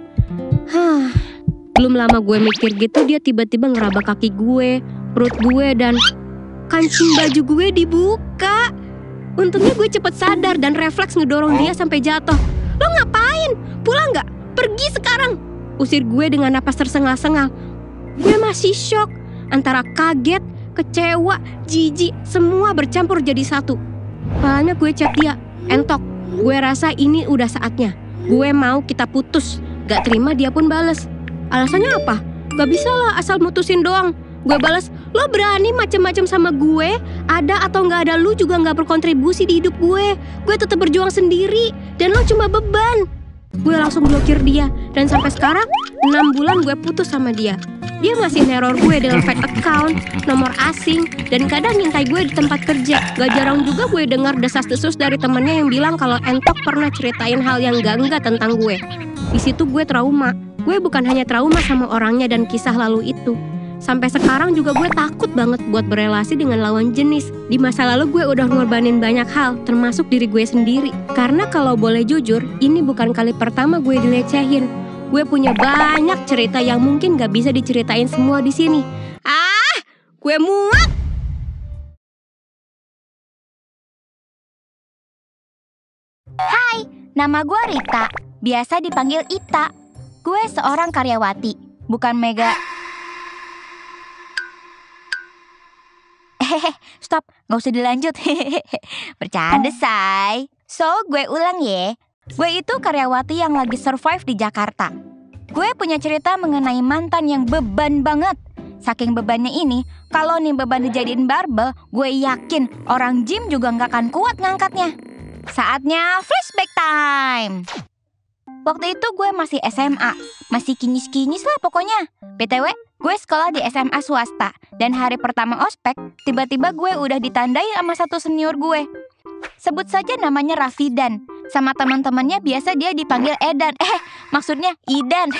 Belum lama gue mikir gitu, dia tiba-tiba ngeraba kaki gue, perut gue, dan kancing baju gue dibuka. Untungnya gue cepet sadar dan refleks ngedorong dia sampai jatuh. Lo ngapain? Pulang gak? Pergi sekarang. usir gue dengan napas tersengal-sengal. Gue masih shock, antara kaget, kecewa, jijik, semua bercampur jadi satu. Palanya gue chat dia, "Entok, gue rasa ini udah saatnya. Gue mau kita putus." Gak terima dia pun bales. Alasannya apa? Gak bisa lah asal mutusin doang. Gue bales, "Lo berani macem-macem sama gue? Ada atau gak ada lu juga gak berkontribusi di hidup gue. Gue tetap berjuang sendiri dan lo cuma beban." Gue langsung blokir dia. Dan sampai sekarang 6 bulan gue putus sama dia. Dia masih neror gue dengan fake account, nomor asing, dan kadang ngintai gue di tempat kerja. Gak jarang juga gue dengar desas-desus dari temennya yang bilang kalau Entok pernah ceritain hal yang enggak tentang gue. Di situ gue trauma. Gue bukan hanya trauma sama orangnya dan kisah lalu itu. Sampai sekarang juga gue takut banget buat berelasi dengan lawan jenis. Di masa lalu gue udah ngorbanin banyak hal, termasuk diri gue sendiri. Karena kalau boleh jujur, ini bukan kali pertama gue dilecehin. Gue punya banyak cerita yang mungkin gak bisa diceritain semua di sini. Gue muak! Hai, nama gue Rita. Biasa dipanggil Ita. Gue seorang karyawati, bukan mega... Stop, gak usah dilanjut. Bercanda, say. So, gue ulang ya. Gue itu karyawati yang lagi survive di Jakarta. Gue punya cerita mengenai mantan yang beban banget. Saking bebannya ini, kalau nih beban dijadiin barbel, gue yakin orang gym juga gak akan kuat ngangkatnya. Saatnya flashback time. Waktu itu gue masih SMA, masih kinyis-kinyis lah pokoknya. BTW, gue sekolah di SMA swasta. Dan hari pertama ospek, tiba-tiba gue udah ditandai sama satu senior gue. Sebut saja namanya Rafidan. Sama teman-temannya biasa dia dipanggil Edan. Maksudnya Idan.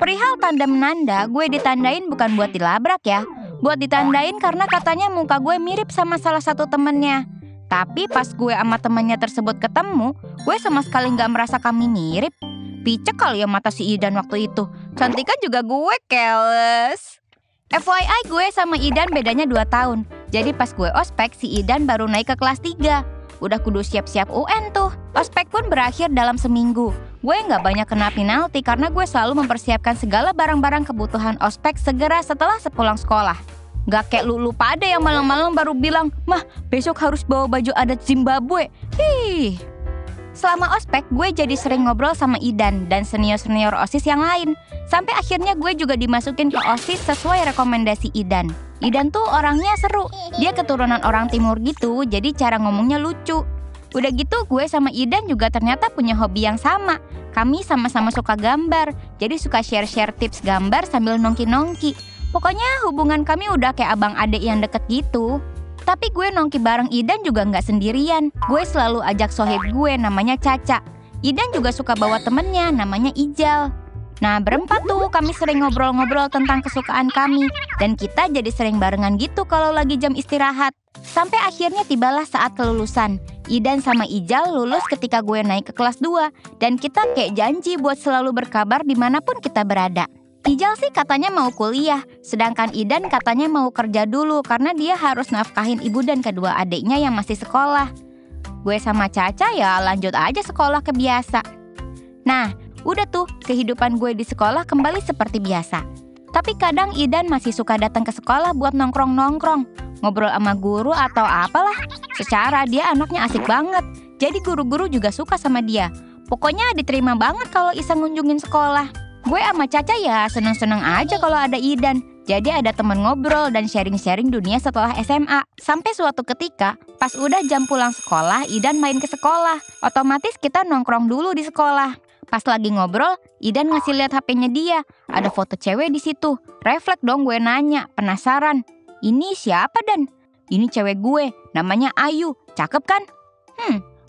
Perihal tanda menanda, gue ditandain bukan buat dilabrak ya. Buat ditandain karena katanya muka gue mirip sama salah satu temennya. Tapi pas gue sama temannya tersebut ketemu, gue sama sekali gak merasa kami mirip. Picek kali ya mata si Idan waktu itu. Cantikan juga gue, keles. FYI, gue sama Idan bedanya 2 tahun. Jadi pas gue ospek, si Idan baru naik ke kelas 3. Udah kudu siap-siap UN tuh. Ospek pun berakhir dalam seminggu. Gue gak banyak kena penalti karena gue selalu mempersiapkan segala barang-barang kebutuhan ospek segera setelah sepulang sekolah. Gak kayak lu pada yang malam-malam baru bilang, "Mah, besok harus bawa baju adat Zimbabwe." Selama ospek, gue jadi sering ngobrol sama Idan dan senior-senior OSIS yang lain. Sampai akhirnya gue juga dimasukin ke OSIS sesuai rekomendasi Idan. Idan tuh orangnya seru. Dia keturunan orang timur gitu, jadi cara ngomongnya lucu. Udah gitu, gue sama Idan juga ternyata punya hobi yang sama. Kami sama-sama suka gambar, jadi suka share-share tips gambar sambil nongki-nongki. Pokoknya hubungan kami udah kayak abang adik yang deket gitu. Tapi gue nongki bareng Idan juga gak sendirian. Gue selalu ajak sohib gue namanya Caca. Idan juga suka bawa temennya namanya Ijal. Nah, berempat tuh kami sering ngobrol-ngobrol tentang kesukaan kami. Dan kita jadi sering barengan gitu kalau lagi jam istirahat. Sampai akhirnya tibalah saat kelulusan. Idan sama Ijal lulus ketika gue naik ke kelas 2. Dan kita kayak janji buat selalu berkabar dimanapun kita berada. Ijal sih katanya mau kuliah, sedangkan Idan katanya mau kerja dulu karena dia harus nafkahin ibu dan kedua adiknya yang masih sekolah. Gue sama Caca ya lanjut aja sekolah kebiasa. Nah, udah tuh kehidupan gue di sekolah kembali seperti biasa. Tapi kadang Idan masih suka datang ke sekolah buat nongkrong-nongkrong, ngobrol sama guru atau apalah. Secara dia anaknya asik banget, jadi guru-guru juga suka sama dia. Pokoknya diterima banget kalau iseng ngunjungin sekolah. Gue sama Caca ya seneng-seneng aja kalau ada Idan. Jadi ada temen ngobrol dan sharing-sharing dunia setelah SMA. Sampai suatu ketika, pas udah jam pulang sekolah, Idan main ke sekolah. Otomatis kita nongkrong dulu di sekolah. Pas lagi ngobrol, Idan ngasih lihat HP-nya dia. Ada foto cewek di situ. Refleks dong gue nanya, penasaran. "Ini siapa, Dan?" "Ini cewek gue, namanya Ayu. Cakep kan?"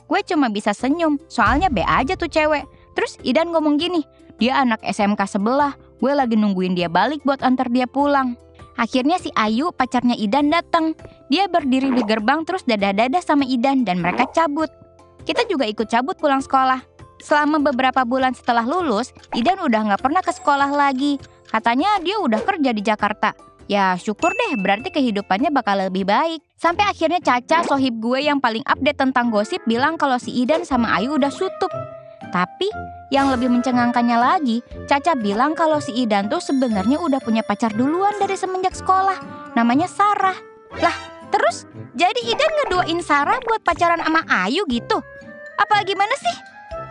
Gue cuma bisa senyum, soalnya be aja tuh cewek. Terus Idan ngomong gini, "Dia anak SMK sebelah, gue lagi nungguin dia balik buat antar dia pulang." Akhirnya si Ayu, pacarnya Idan, datang. Dia berdiri di gerbang terus dadah-dadah sama Idan dan mereka cabut. Kita juga ikut cabut pulang sekolah. Selama beberapa bulan setelah lulus, Idan udah gak pernah ke sekolah lagi. Katanya dia udah kerja di Jakarta. Ya syukur deh, berarti kehidupannya bakal lebih baik. Sampai akhirnya Caca, sohib gue yang paling update tentang gosip, bilang kalau si Idan sama Ayu udah sutup. Tapi yang lebih mencengangkannya lagi, Caca bilang kalau si Idan tuh sebenarnya udah punya pacar duluan dari semenjak sekolah. Namanya Sarah. Lah, terus jadi Idan ngeduain Sarah buat pacaran sama Ayu gitu? Apa gimana sih?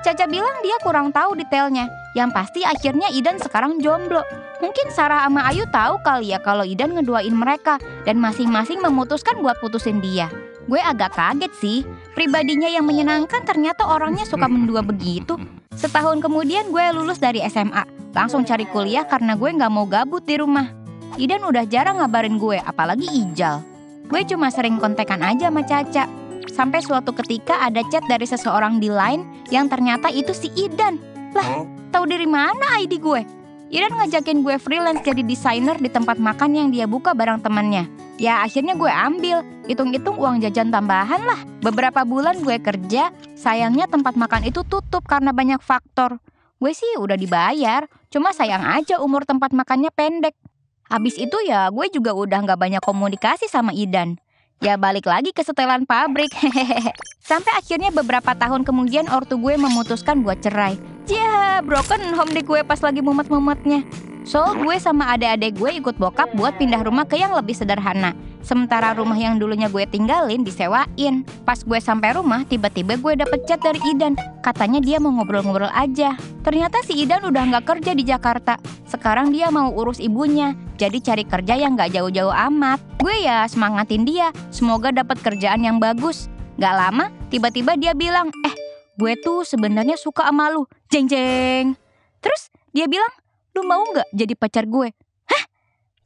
Caca bilang dia kurang tahu detailnya. Yang pasti akhirnya Idan sekarang jomblo. Mungkin Sarah sama Ayu tahu kali ya kalau Idan ngeduain mereka dan masing-masing memutuskan buat putusin dia. Gue agak kaget sih. Pribadinya yang menyenangkan ternyata orangnya suka mendua begitu. Setahun kemudian gue lulus dari SMA. Langsung cari kuliah karena gue gak mau gabut di rumah. Idan udah jarang ngabarin gue, apalagi Ijal. Gue cuma sering kontekan aja sama Caca. Sampai suatu ketika ada chat dari seseorang di Line yang ternyata itu si Idan. Lah, tahu dari mana ID gue? Idan ngajakin gue freelance jadi desainer di tempat makan yang dia buka bareng temannya. Ya akhirnya gue ambil, hitung-hitung uang jajan tambahan lah. Beberapa bulan gue kerja, sayangnya tempat makan itu tutup karena banyak faktor. Gue sih udah dibayar, cuma sayang aja umur tempat makannya pendek. Habis itu ya gue juga udah gak banyak komunikasi sama Idan. Ya balik lagi ke setelan pabrik. Sampai akhirnya beberapa tahun kemudian ortu gue memutuskan buat cerai. Ya broken home di gue pas lagi mumet-mumetnya. So gue sama adik-adik gue ikut bokap buat pindah rumah ke yang lebih sederhana. Sementara rumah yang dulunya gue tinggalin disewain. Pas gue sampai rumah tiba-tiba gue dapet chat dari Idan. Katanya dia mau ngobrol-ngobrol aja. Ternyata si Idan udah gak kerja di Jakarta. Sekarang dia mau urus ibunya. Jadi cari kerja yang gak jauh-jauh amat. Gue ya semangatin dia. Semoga dapat kerjaan yang bagus. Gak lama tiba-tiba dia bilang, gue tuh sebenarnya suka sama lu. Jeng jeng. Terus dia bilang, lu mau gak jadi pacar gue? Hah?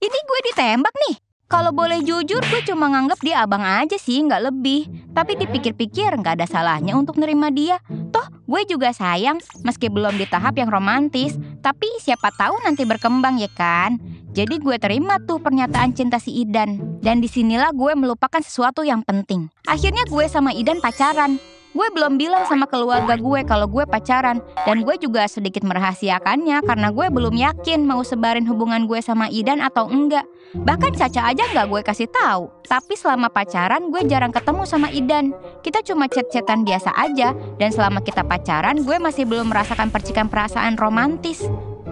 Ini gue ditembak nih? Kalau boleh jujur gue cuma nganggep dia abang aja sih, gak lebih. Tapi dipikir-pikir gak ada salahnya untuk nerima dia. Toh gue juga sayang meski belum di tahap yang romantis. Tapi siapa tahu nanti berkembang ya kan? Jadi gue terima tuh pernyataan cinta si Idan. Dan disinilah gue melupakan sesuatu yang penting. Akhirnya gue sama Idan pacaran. Gue belum bilang sama keluarga gue kalau gue pacaran. Dan gue juga sedikit merahasiakannya karena gue belum yakin mau sebarin hubungan gue sama Idan atau enggak. Bahkan Caca aja gak gue kasih tahu. Tapi selama pacaran gue jarang ketemu sama Idan. Kita cuma chat-chatan biasa aja. Dan selama kita pacaran gue masih belum merasakan percikan perasaan romantis.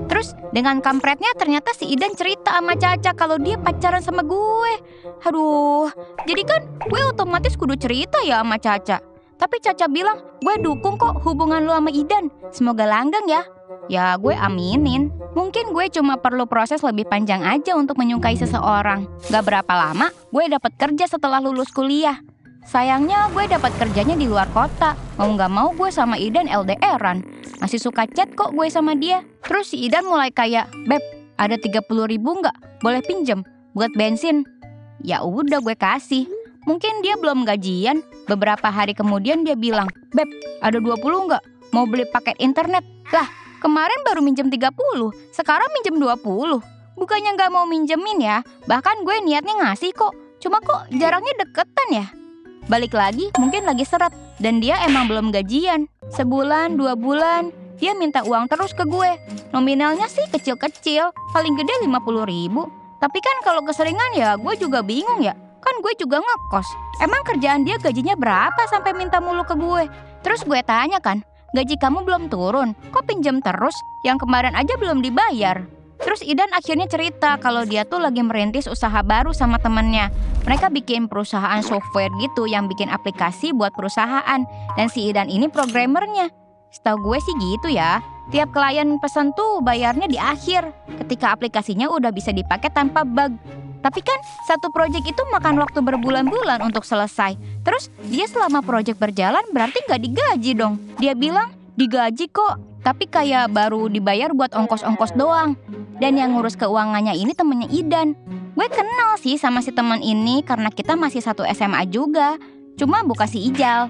Terus dengan kampretnya ternyata si Idan cerita sama Caca kalau dia pacaran sama gue. Aduh, jadi kan gue otomatis kudu cerita ya sama Caca. Tapi Caca bilang, gue dukung kok hubungan lu sama Idan. Semoga langgeng ya. Ya gue aminin. Mungkin gue cuma perlu proses lebih panjang aja untuk menyukai seseorang. Gak berapa lama, gue dapat kerja setelah lulus kuliah. Sayangnya gue dapat kerjanya di luar kota. Mau gak mau gue sama Idan LDR-an. Masih suka chat kok gue sama dia. Terus si Idan mulai kayak, Beb, ada 30.000 gak? Boleh pinjem buat bensin? Ya udah gue kasih. Mungkin dia belum gajian. Beberapa hari kemudian dia bilang, Beb, ada 20 gak? Mau beli paket internet? Lah, kemarin baru minjem 30, sekarang minjem 20. Bukannya gak mau minjemin ya. Bahkan gue niatnya ngasih kok. Cuma kok jarangnya deketan ya. Balik lagi, mungkin lagi seret. Dan dia emang belum gajian. Sebulan, 2 bulan, dia minta uang terus ke gue. Nominalnya sih kecil-kecil, paling gede 50.000. Tapi kan kalau keseringan ya gue juga bingung ya. Kan gue juga ngekos. Emang kerjaan dia gajinya berapa sampai minta mulu ke gue? Terus gue tanya kan, gaji kamu belum turun, kok pinjam terus? Yang kemarin aja belum dibayar. Terus Idan akhirnya cerita kalau dia tuh lagi merintis usaha baru sama temennya. Mereka bikin perusahaan software gitu yang bikin aplikasi buat perusahaan. Dan si Idan ini programmernya. Setahu gue sih gitu ya. Tiap klien pesan tuh bayarnya di akhir, ketika aplikasinya udah bisa dipakai tanpa bug. Tapi kan satu proyek itu makan waktu berbulan-bulan untuk selesai. Terus dia selama proyek berjalan berarti gak digaji dong. Dia bilang digaji kok, tapi kayak baru dibayar buat ongkos-ongkos doang. Dan yang ngurus keuangannya ini temennya Idan. Gue kenal sih sama si teman ini karena kita masih satu SMA juga. Cuma bukan si Ijal.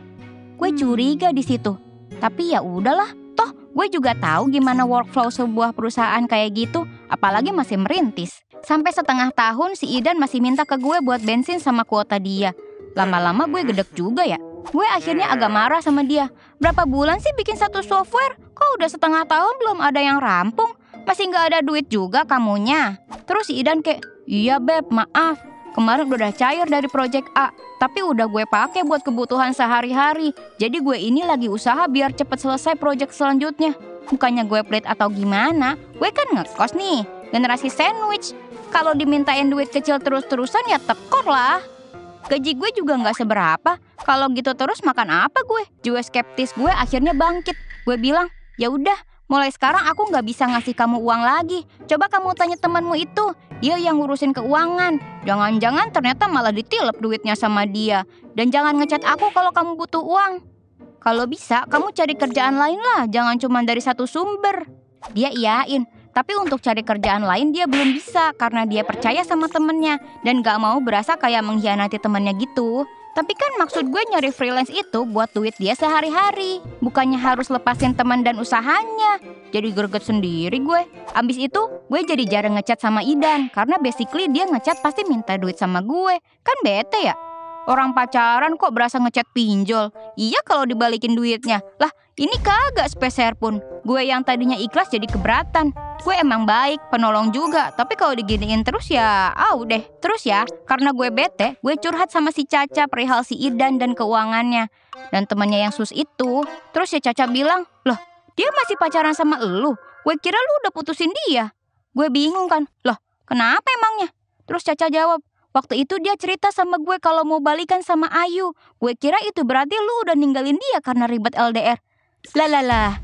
Gue curiga di situ. Tapi ya udahlah, toh gue juga tahu gimana workflow sebuah perusahaan kayak gitu, apalagi masih merintis. Sampai setengah tahun si Idan masih minta ke gue buat bensin sama kuota dia. Lama-lama gue gedek juga ya. Gue akhirnya agak marah sama dia. Berapa bulan sih bikin satu software? Kok udah setengah tahun belum ada yang rampung? Masih gak ada duit juga kamunya. Terus si Idan kayak, iya Beb, maaf. Kemarin udah cair dari project A, tapi udah gue pakai buat kebutuhan sehari-hari. Jadi gue ini lagi usaha biar cepet selesai project selanjutnya. Bukannya gue pelit atau gimana, gue kan ngekos nih, generasi sandwich. Kalau dimintain duit kecil terus-terusan ya tekor lah. Gaji gue juga gak seberapa. Kalau gitu terus makan apa gue? Jiwa skeptis gue akhirnya bangkit. Gue bilang, ya udah, mulai sekarang aku gak bisa ngasih kamu uang lagi. Coba kamu tanya temanmu itu, dia yang ngurusin keuangan. Jangan-jangan ternyata malah ditilep duitnya sama dia. Dan jangan ngechat aku kalau kamu butuh uang. Kalau bisa, kamu cari kerjaan lain lah, jangan cuma dari satu sumber. Dia iyain, tapi untuk cari kerjaan lain dia belum bisa karena dia percaya sama temennya dan gak mau berasa kayak mengkhianati temennya gitu. Tapi kan maksud gue nyari freelance itu buat duit dia sehari-hari, bukannya harus lepasin teman dan usahanya. Jadi greget sendiri gue. Abis itu, gue jadi jarang ngechat sama Idan karena basically dia ngechat pasti minta duit sama gue. Kan bete ya? Orang pacaran kok berasa ngechat pinjol. Iya kalau dibalikin duitnya. Lah ini kagak sepeser pun. Gue yang tadinya ikhlas jadi keberatan. Gue emang baik, penolong juga. Tapi kalau diginiin terus ya deh. Terus ya, karena gue bete, gue curhat sama si Caca perihal si Idan dan keuangannya. Dan temannya yang sus itu. Terus ya Caca bilang, loh dia masih pacaran sama elu? Gue kira lu udah putusin dia. Gue bingung kan, loh kenapa emangnya? Terus Caca jawab, waktu itu dia cerita sama gue kalau mau balikan sama Ayu. Gue kira itu berarti lu udah ninggalin dia karena ribet LDR. Lah.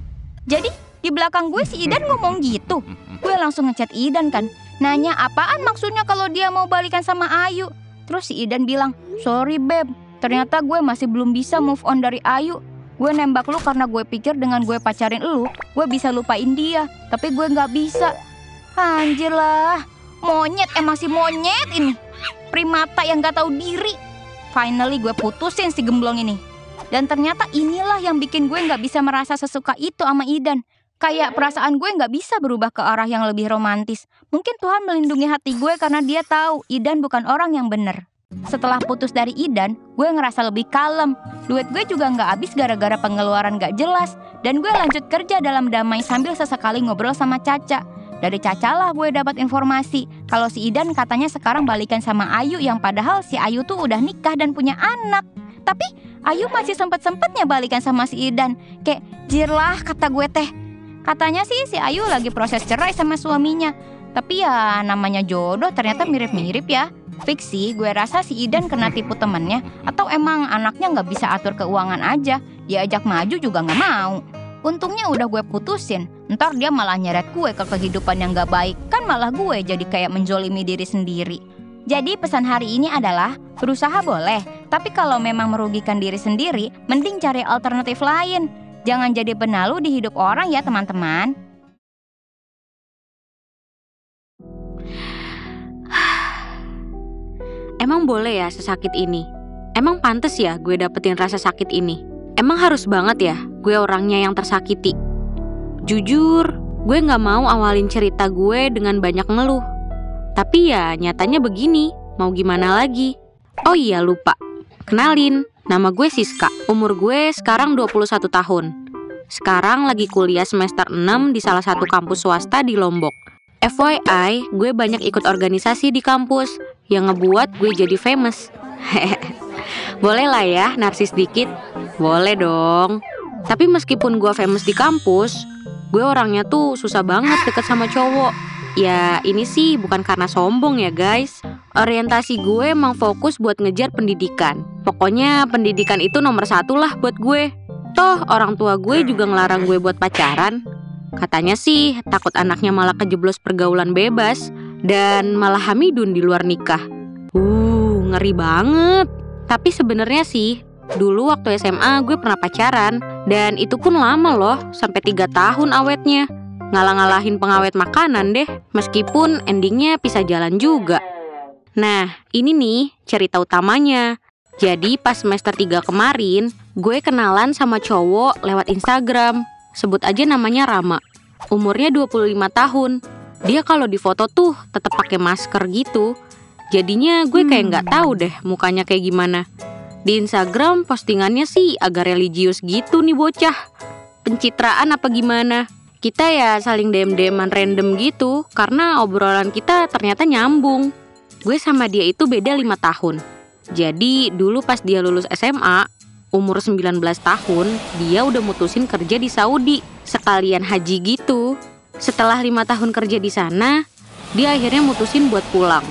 Jadi di belakang gue si Idan ngomong gitu. Gue langsung ngechat Idan kan. Nanya apaan maksudnya kalau dia mau balikan sama Ayu. Terus si Idan bilang, sorry beb, ternyata gue masih belum bisa move on dari Ayu. Gue nembak lu karena gue pikir dengan gue pacarin lu, gue bisa lupain dia. Tapi gue gak bisa. Anjir lah, monyet masih monyet ini. Primata yang gak tahu diri. Finally gue putusin si gemblong ini. Dan ternyata inilah yang bikin gue gak bisa merasa sesuka itu sama Idan. Kayak perasaan gue gak bisa berubah ke arah yang lebih romantis. Mungkin Tuhan melindungi hati gue karena dia tahu Idan bukan orang yang bener. Setelah putus dari Idan, gue ngerasa lebih kalem. Duit gue juga gak habis gara-gara pengeluaran gak jelas. Dan gue lanjut kerja dalam damai sambil sesekali ngobrol sama Caca. Dari Caca lah gue dapat informasi kalau si Idan katanya sekarang balikan sama Ayu, yang padahal si Ayu tuh udah nikah dan punya anak. Tapi Ayu masih sempet-sempetnya balikan sama si Idan. Kayak jirlah kata gue teh. Katanya sih si Ayu lagi proses cerai sama suaminya. Tapi ya namanya jodoh ternyata mirip-mirip ya. Fix sih gue rasa si Idan kena tipu temennya. Atau emang anaknya gak bisa atur keuangan aja. Diajak maju juga gak mau. Untungnya udah gue putusin. Ntar dia malah nyeret gue ke kehidupan yang gak baik. Kan malah gue jadi kayak menjolimi diri sendiri. Jadi pesan hari ini adalah berusaha boleh, tapi kalau memang merugikan diri sendiri, mending cari alternatif lain. Jangan jadi benalu di hidup orang ya teman-teman. Emang boleh ya sesakit ini? Emang pantas ya gue dapetin rasa sakit ini? Emang harus banget ya gue orangnya yang tersakiti? Jujur, gue gak mau awalin cerita gue dengan banyak ngeluh. Tapi ya nyatanya begini, mau gimana lagi? Oh iya lupa, kenalin, nama gue Siska. Umur gue sekarang 21 tahun. Sekarang lagi kuliah semester 6 di salah satu kampus swasta di Lombok. FYI, gue banyak ikut organisasi di kampus yang ngebuat gue jadi famous. Boleh lah ya narsis dikit? Boleh dong. Tapi meskipun gue famous di kampus, gue orangnya tuh susah banget deket sama cowok. Ya ini sih bukan karena sombong ya guys. Orientasi gue emang fokus buat ngejar pendidikan. Pokoknya pendidikan itu nomor 1 lah buat gue. Toh orang tua gue juga ngelarang gue buat pacaran. Katanya sih takut anaknya malah kejeblos pergaulan bebas dan malah hamidun di luar nikah. Ngeri banget. Tapi sebenarnya sih dulu waktu SMA gue pernah pacaran. Dan itu pun lama loh, sampai 3 tahun awetnya. Ngalah-ngalahin pengawet makanan deh. Meskipun endingnya pisah jalan juga. Nah ini nih cerita utamanya. Jadi pas semester 3 kemarin, gue kenalan sama cowok lewat Instagram. Sebut aja namanya Rama. Umurnya 25 tahun. Dia kalau di foto tuh tetap pakai masker gitu. Jadinya gue kayak gak tahu deh mukanya kayak gimana. Di Instagram postingannya sih agak religius gitu nih bocah. Pencitraan apa gimana? Kita ya saling DM-DMan random gitu karena obrolan kita ternyata nyambung. Gue sama dia itu beda 5 tahun. Jadi dulu pas dia lulus SMA, umur 19 tahun, dia udah mutusin kerja di Saudi, sekalian haji gitu. Setelah 5 tahun kerja di sana, dia akhirnya mutusin buat pulang.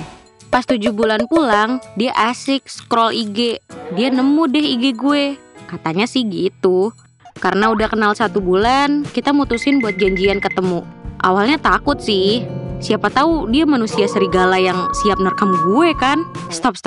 Pas 7 bulan pulang, dia asik scroll IG. Dia nemu deh IG gue. Katanya sih gitu. Karena udah kenal 1 bulan, kita mutusin buat janjian ketemu. Awalnya takut sih. Siapa tahu dia manusia serigala yang siap nerkam gue kan? Stop.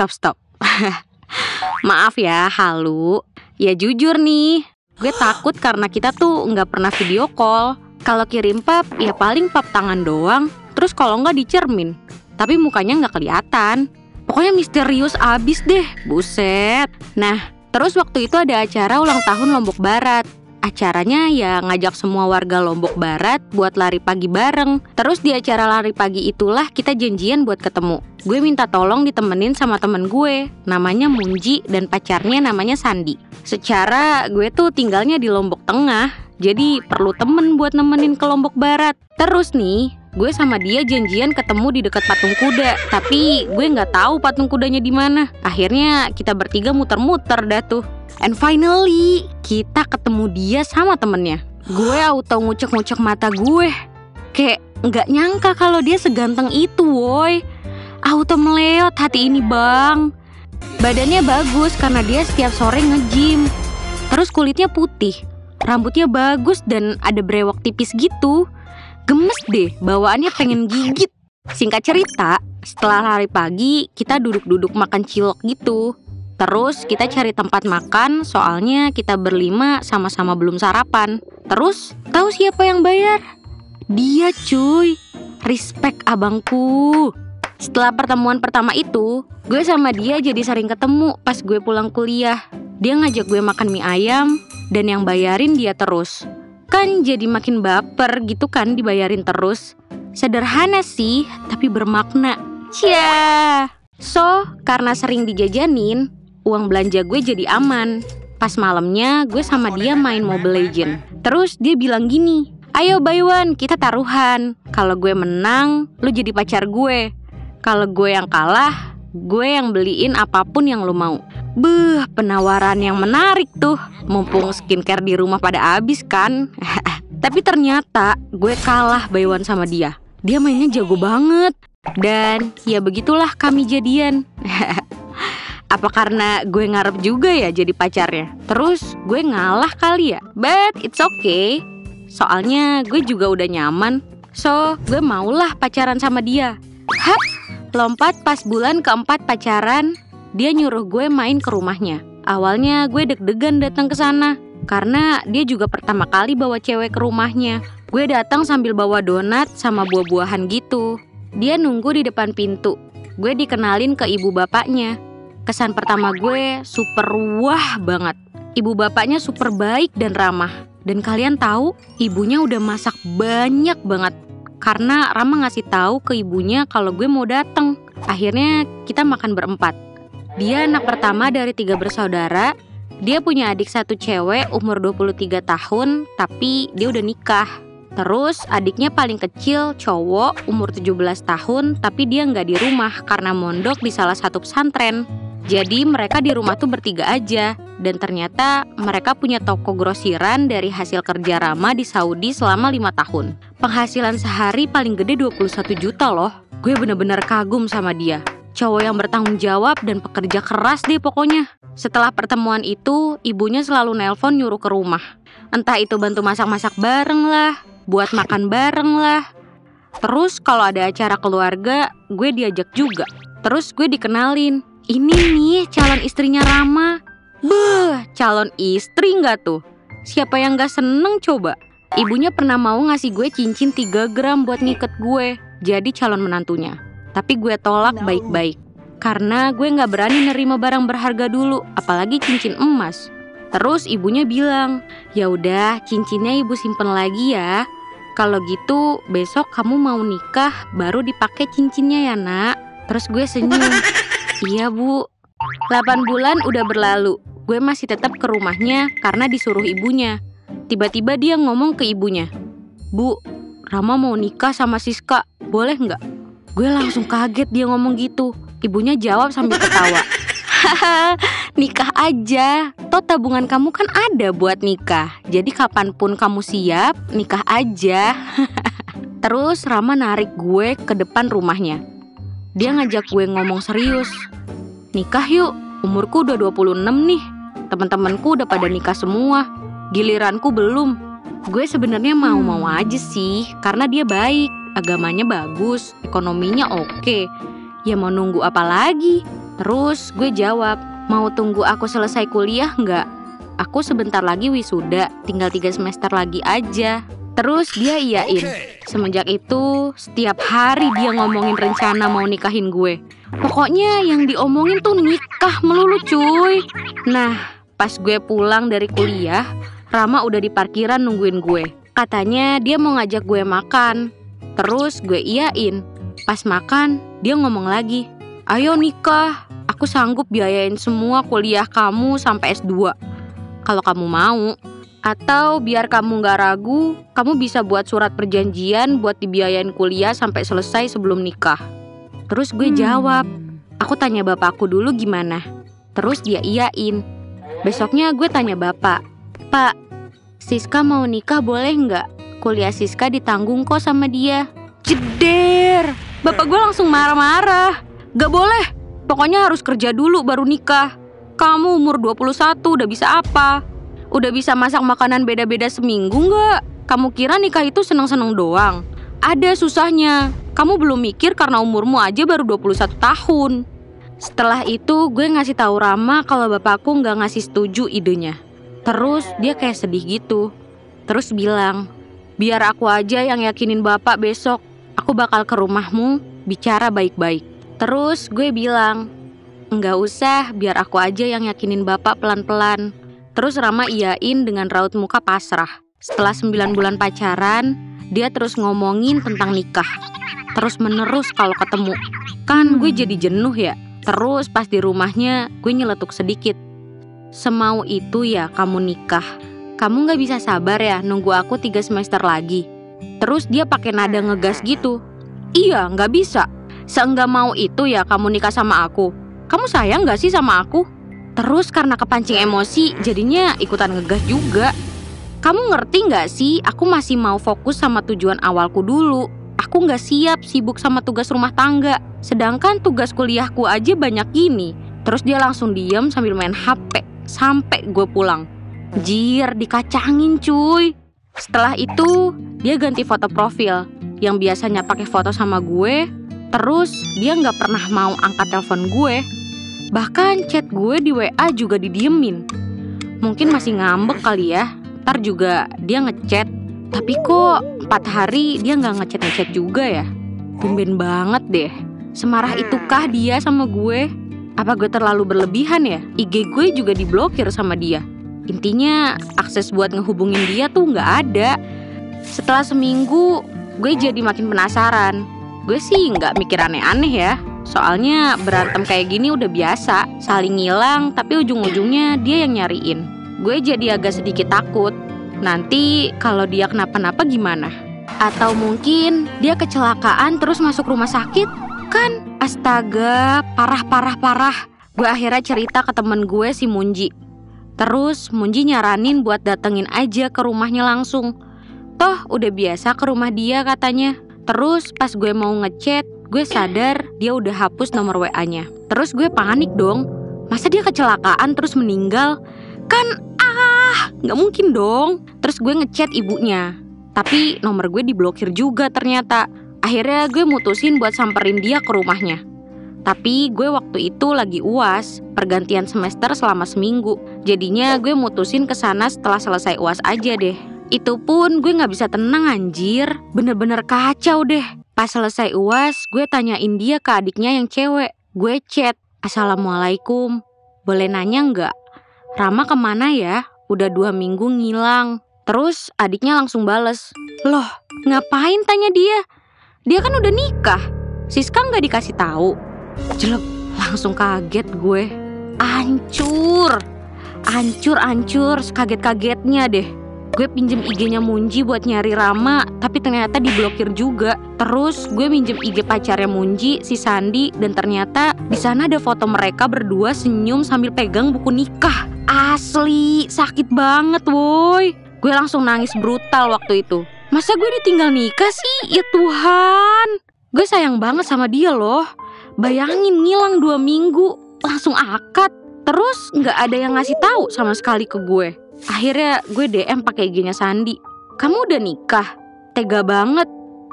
Maaf ya, halu. Ya jujur nih, gue takut karena kita tuh nggak pernah video call. Kalau kirim pap, ya paling pap tangan doang. Terus kalau nggak dicermin, tapi mukanya nggak kelihatan. Pokoknya misterius abis deh, buset. Nah, terus waktu itu ada acara ulang tahun Lombok Barat. Acaranya ya ngajak semua warga Lombok Barat buat lari pagi bareng. Terus di acara lari pagi itulah kita janjian buat ketemu. Gue minta tolong ditemenin sama temen gue, namanya Munji dan pacarnya namanya Sandi. Secara gue tuh tinggalnya di Lombok Tengah, jadi perlu temen buat nemenin ke Lombok Barat. Terus nih, gue sama dia janjian ketemu di dekat patung kuda, tapi gue nggak tahu patung kudanya di mana. Akhirnya kita bertiga muter-muter dah tuh. And finally, kita ketemu dia sama temennya. Gue auto ngucek-ngucek mata gue. Kayak nggak nyangka kalau dia seganteng itu, woy. Auto meleot hati ini, bang. Badannya bagus karena dia setiap sore nge-gym. Terus kulitnya putih, rambutnya bagus dan ada brewok tipis gitu. Gemes deh, bawaannya pengen gigit. Singkat cerita, setelah lari pagi, kita duduk-duduk makan cilok gitu. Terus kita cari tempat makan, soalnya kita berlima sama-sama belum sarapan. Terus, tahu siapa yang bayar? Dia, cuy. Respect abangku. Setelah pertemuan pertama itu, gue sama dia jadi sering ketemu pas gue pulang kuliah. Dia ngajak gue makan mie ayam, dan yang bayarin dia terus. Kan jadi makin baper gitu kan dibayarin terus. Sederhana sih, tapi bermakna. Cia. So, karena sering dijajanin, uang belanja gue jadi aman. Pas malamnya gue sama dia main Mobile Legends. Terus dia bilang gini, ayo Baywan, kita taruhan. Kalau gue menang, lu jadi pacar gue. Kalau gue yang kalah, gue yang beliin apapun yang lu mau. Beuh, penawaran yang menarik tuh. Mumpung skincare di rumah pada habis kan. Tapi ternyata gue kalah Baywan sama dia. Dia mainnya jago banget. Dan ya begitulah kami jadian. Apa karena gue ngarep juga ya jadi pacarnya? Terus gue ngalah kali ya? But it's okay. Soalnya gue juga udah nyaman. So gue maulah pacaran sama dia. Hap, lompat pas bulan keempat pacaran, dia nyuruh gue main ke rumahnya. Awalnya gue deg-degan datang ke sana karena dia juga pertama kali bawa cewek ke rumahnya. Gue datang sambil bawa donat sama buah-buahan gitu. Dia nunggu di depan pintu. Gue dikenalin ke ibu bapaknya. Kesan pertama gue super wah banget. Ibu bapaknya super baik dan ramah. Dan kalian tahu, ibunya udah masak banyak banget. Karena Rama ngasih tahu ke ibunya kalau gue mau datang. Akhirnya kita makan berempat. Dia anak pertama dari 3 bersaudara. Dia punya adik 1 cewek umur 23 tahun, tapi dia udah nikah. Terus adiknya paling kecil cowok umur 17 tahun, tapi dia nggak di rumah karena mondok di salah satu pesantren. Jadi mereka di rumah tuh bertiga aja. Dan ternyata mereka punya toko grosiran dari hasil kerja Rama di Saudi selama 5 tahun. Penghasilan sehari paling gede 21 juta loh. Gue bener-bener kagum sama dia. Cowok yang bertanggung jawab dan pekerja keras deh pokoknya. Setelah pertemuan itu, ibunya selalu nelpon nyuruh ke rumah. Entah itu bantu masak-masak bareng lah, buat makan bareng lah. Terus kalau ada acara keluarga, gue diajak juga. Terus gue dikenalin, ini nih calon istrinya Rama. Beuh, calon istri nggak tuh? Siapa yang nggak seneng coba? Ibunya pernah mau ngasih gue cincin 3 gram buat ngiket gue jadi calon menantunya. Tapi gue tolak baik-baik. Karena gue nggak berani nerima barang berharga dulu, apalagi cincin emas. Terus ibunya bilang, ya udah cincinnya ibu simpen lagi ya. Kalau gitu besok kamu mau nikah baru dipakai cincinnya ya nak. Terus gue senyum. Iya bu. 8 bulan udah berlalu. Gue masih tetap ke rumahnya karena disuruh ibunya. Tiba-tiba dia ngomong ke ibunya, Bu, Rama mau nikah sama Siska, boleh nggak? Gue langsung kaget dia ngomong gitu. Ibunya jawab sambil ketawa. Haha, nikah aja. Toh tabungan kamu kan ada buat nikah. Jadi kapanpun kamu siap, nikah aja. Terus Rama narik gue ke depan rumahnya. Dia ngajak gue ngomong serius. Nikah yuk, umurku udah 26 nih. Teman-temanku udah pada nikah semua. Giliranku belum. Gue sebenarnya mau-mau aja sih, karena dia baik, agamanya bagus, ekonominya oke. Ya mau nunggu apa lagi? Terus gue jawab, mau tunggu aku selesai kuliah nggak? Aku sebentar lagi wisuda, tinggal 3 semester lagi aja. Terus dia iyain. Semenjak itu, setiap hari dia ngomongin rencana mau nikahin gue. Pokoknya yang diomongin tuh nikah melulu cuy. Nah, pas gue pulang dari kuliah, Rama udah di parkiran nungguin gue. Katanya dia mau ngajak gue makan. Terus gue iyain. Pas makan, dia ngomong lagi, ayo nikah, aku sanggup biayain semua kuliah kamu sampai S2. Kalau kamu mau. Atau biar kamu gak ragu, kamu bisa buat surat perjanjian buat dibiayain kuliah sampai selesai sebelum nikah. Terus gue jawab, aku tanya bapakku dulu gimana. Terus dia iyain. Besoknya gue tanya bapak, Pak, Siska mau nikah boleh nggak? Kuliah Siska ditanggung kok sama dia. Jeder, bapak gue langsung marah-marah. Gak boleh, pokoknya harus kerja dulu baru nikah. Kamu umur 21 udah bisa apa? Udah bisa masak makanan beda-beda seminggu nggak? Kamu kira nikah itu seneng-seneng doang? Ada susahnya. Kamu belum mikir karena umurmu aja baru 21 tahun. Setelah itu gue ngasih tahu Rama kalau bapakku nggak ngasih setuju idenya. Terus dia kayak sedih gitu. Terus bilang, biar aku aja yang yakinin bapak besok. Aku bakal ke rumahmu bicara baik-baik. Terus gue bilang, nggak usah, biar aku aja yang yakinin bapak pelan-pelan. Terus Rama iyain dengan raut muka pasrah. Setelah 9 bulan pacaran, dia terus ngomongin tentang nikah. Terus menerus kalau ketemu. Kan gue jadi jenuh ya. Terus pas di rumahnya, gue nyeletuk sedikit. Semau itu ya kamu nikah. Kamu gak bisa sabar ya nunggu aku 3 semester lagi. Terus dia pakai nada ngegas gitu. Iya, gak bisa. Seenggak mau itu ya kamu nikah sama aku. Kamu sayang gak sih sama aku? Terus karena kepancing emosi, jadinya ikutan ngegas juga. Kamu ngerti gak sih, aku masih mau fokus sama tujuan awalku dulu. Aku gak siap sibuk sama tugas rumah tangga. Sedangkan tugas kuliahku aja banyak gini. Terus dia langsung diem sambil main HP sampai gue pulang. Jir, dikacangin cuy. Setelah itu, dia ganti foto profil. Yang biasanya pakai foto sama gue. Terus dia gak pernah mau angkat telepon gue. Bahkan chat gue di WA juga didiemin. Mungkin masih ngambek kali ya. Ntar juga dia ngechat. Tapi kok 4 hari dia gak ngechat-ngechat juga ya. Tumben banget deh. Semarah itukah dia sama gue? Apa gue terlalu berlebihan ya? IG gue juga diblokir sama dia. Intinya akses buat ngehubungin dia tuh gak ada. Setelah seminggu, gue jadi makin penasaran. Gue sih gak mikir aneh-aneh ya. Soalnya berantem kayak gini udah biasa. Saling ngilang tapi ujung-ujungnya dia yang nyariin. Gue jadi agak sedikit takut. Nanti kalau dia kenapa-napa gimana? Atau mungkin dia kecelakaan terus masuk rumah sakit? Kan astaga, parah. Gue akhirnya cerita ke temen gue si Munji. Terus Munji nyaranin buat datengin aja ke rumahnya langsung. Toh udah biasa ke rumah dia katanya. Terus pas gue mau ngechat, gue sadar dia udah hapus nomor WA-nya. Terus gue panik dong. Masa dia kecelakaan terus meninggal? Kan gak mungkin dong. Terus gue ngechat ibunya. Tapi nomor gue diblokir juga ternyata. Akhirnya gue mutusin buat samperin dia ke rumahnya. Tapi gue waktu itu lagi UAS, pergantian semester selama seminggu. Jadinya gue mutusin kesana setelah selesai UAS aja deh. Itu pun gue gak bisa tenang anjir. Bener-bener kacau deh. Pas selesai UAS, gue tanyain dia ke adiknya yang cewek. Gue chat, Assalamualaikum, boleh nanya gak? Rama kemana ya? Udah 2 minggu ngilang. Terus adiknya langsung bales, loh ngapain tanya dia? Dia kan udah nikah. Siska gak dikasih tahu. Jelek, langsung kaget gue. Hancur, sekaget-kagetnya deh. Gue pinjem IG-nya Munji buat nyari Rama, tapi ternyata diblokir juga. Terus gue minjem IG pacarnya Munji, si Sandi, dan ternyata di sana ada foto mereka berdua senyum sambil pegang buku nikah. Asli, sakit banget woy. Gue langsung nangis brutal waktu itu. Masa gue ditinggal nikah sih? Ya Tuhan. Gue sayang banget sama dia loh. Bayangin ngilang 2 minggu, langsung akad. Terus gak ada yang ngasih tahu sama sekali ke gue. Akhirnya gue DM pakai IG-nya Sandi. Kamu udah nikah? Tega banget.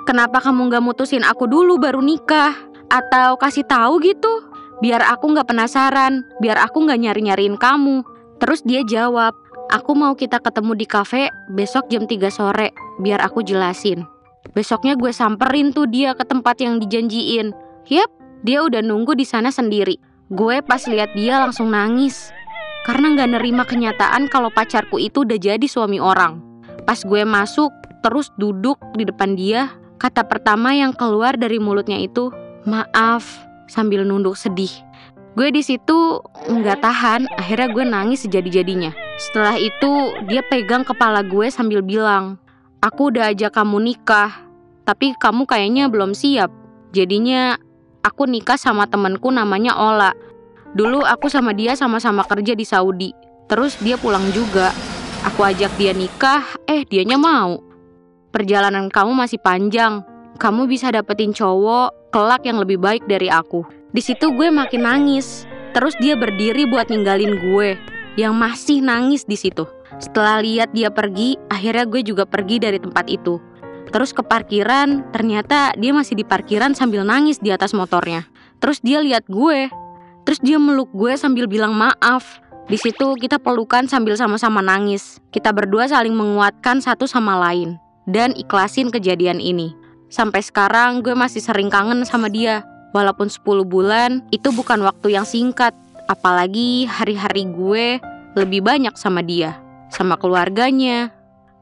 Kenapa kamu gak mutusin aku dulu baru nikah? Atau kasih tahu gitu? Biar aku gak penasaran, biar aku gak nyari-nyariin kamu. Terus dia jawab, aku mau kita ketemu di kafe besok jam 3 sore, biar aku jelasin. Besoknya gue samperin tuh dia ke tempat yang dijanjiin. Yap, dia udah nunggu di sana sendiri. Gue pas lihat dia langsung nangis. Karena gak nerima kenyataan kalau pacarku itu udah jadi suami orang. Pas gue masuk, terus duduk di depan dia, kata pertama yang keluar dari mulutnya itu, maaf, sambil nunduk sedih. Gue di situ nggak tahan, akhirnya gue nangis sejadi-jadinya. Setelah itu, dia pegang kepala gue sambil bilang, aku udah ajak kamu nikah, tapi kamu kayaknya belum siap. Jadinya, aku nikah sama temenku namanya Ola. Dulu aku sama dia sama-sama kerja di Saudi. Terus dia pulang juga. Aku ajak dia nikah, dianya mau. Perjalanan kamu masih panjang. Kamu bisa dapetin cowok kelak yang lebih baik dari aku. Di situ gue makin nangis. Terus dia berdiri buat ninggalin gue, yang masih nangis di situ. Setelah lihat dia pergi, akhirnya gue juga pergi dari tempat itu. Terus ke parkiran, ternyata dia masih di parkiran sambil nangis di atas motornya. Terus dia lihat gue. Terus dia meluk gue sambil bilang maaf. Di situ kita pelukan sambil sama-sama nangis. Kita berdua saling menguatkan satu sama lain dan ikhlasin kejadian ini. Sampai sekarang gue masih sering kangen sama dia. Walaupun 10 bulan itu bukan waktu yang singkat. Apalagi hari-hari gue lebih banyak sama dia, sama keluarganya.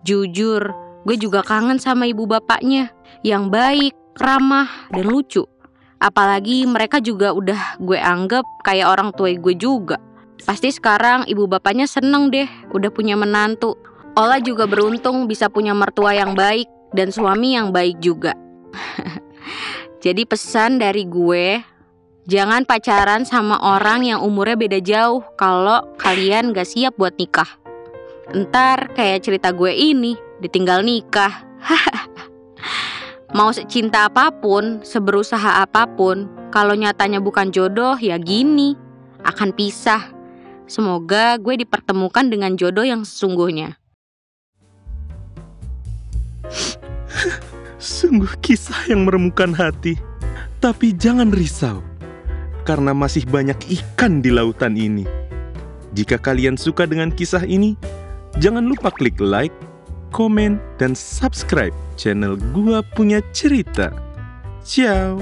Jujur, gue juga kangen sama ibu bapaknya yang baik, ramah, dan lucu. Apalagi mereka juga udah gue anggap kayak orang tua gue juga. Pasti sekarang ibu bapaknya seneng deh udah punya menantu. Ola juga beruntung bisa punya mertua yang baik dan suami yang baik juga. Jadi pesan dari gue, jangan pacaran sama orang yang umurnya beda jauh kalau kalian gak siap buat nikah. Entar kayak cerita gue ini, ditinggal nikah. Mau secinta apapun, seberusaha apapun, kalau nyatanya bukan jodoh ya gini, akan pisah. Semoga gue dipertemukan dengan jodoh yang sesungguhnya. Sungguh kisah yang meremukkan hati. Tapi jangan risau, karena masih banyak ikan di lautan ini. Jika kalian suka dengan kisah ini, jangan lupa klik like, komen, dan subscribe channel Gua Punya Cerita. Ciao.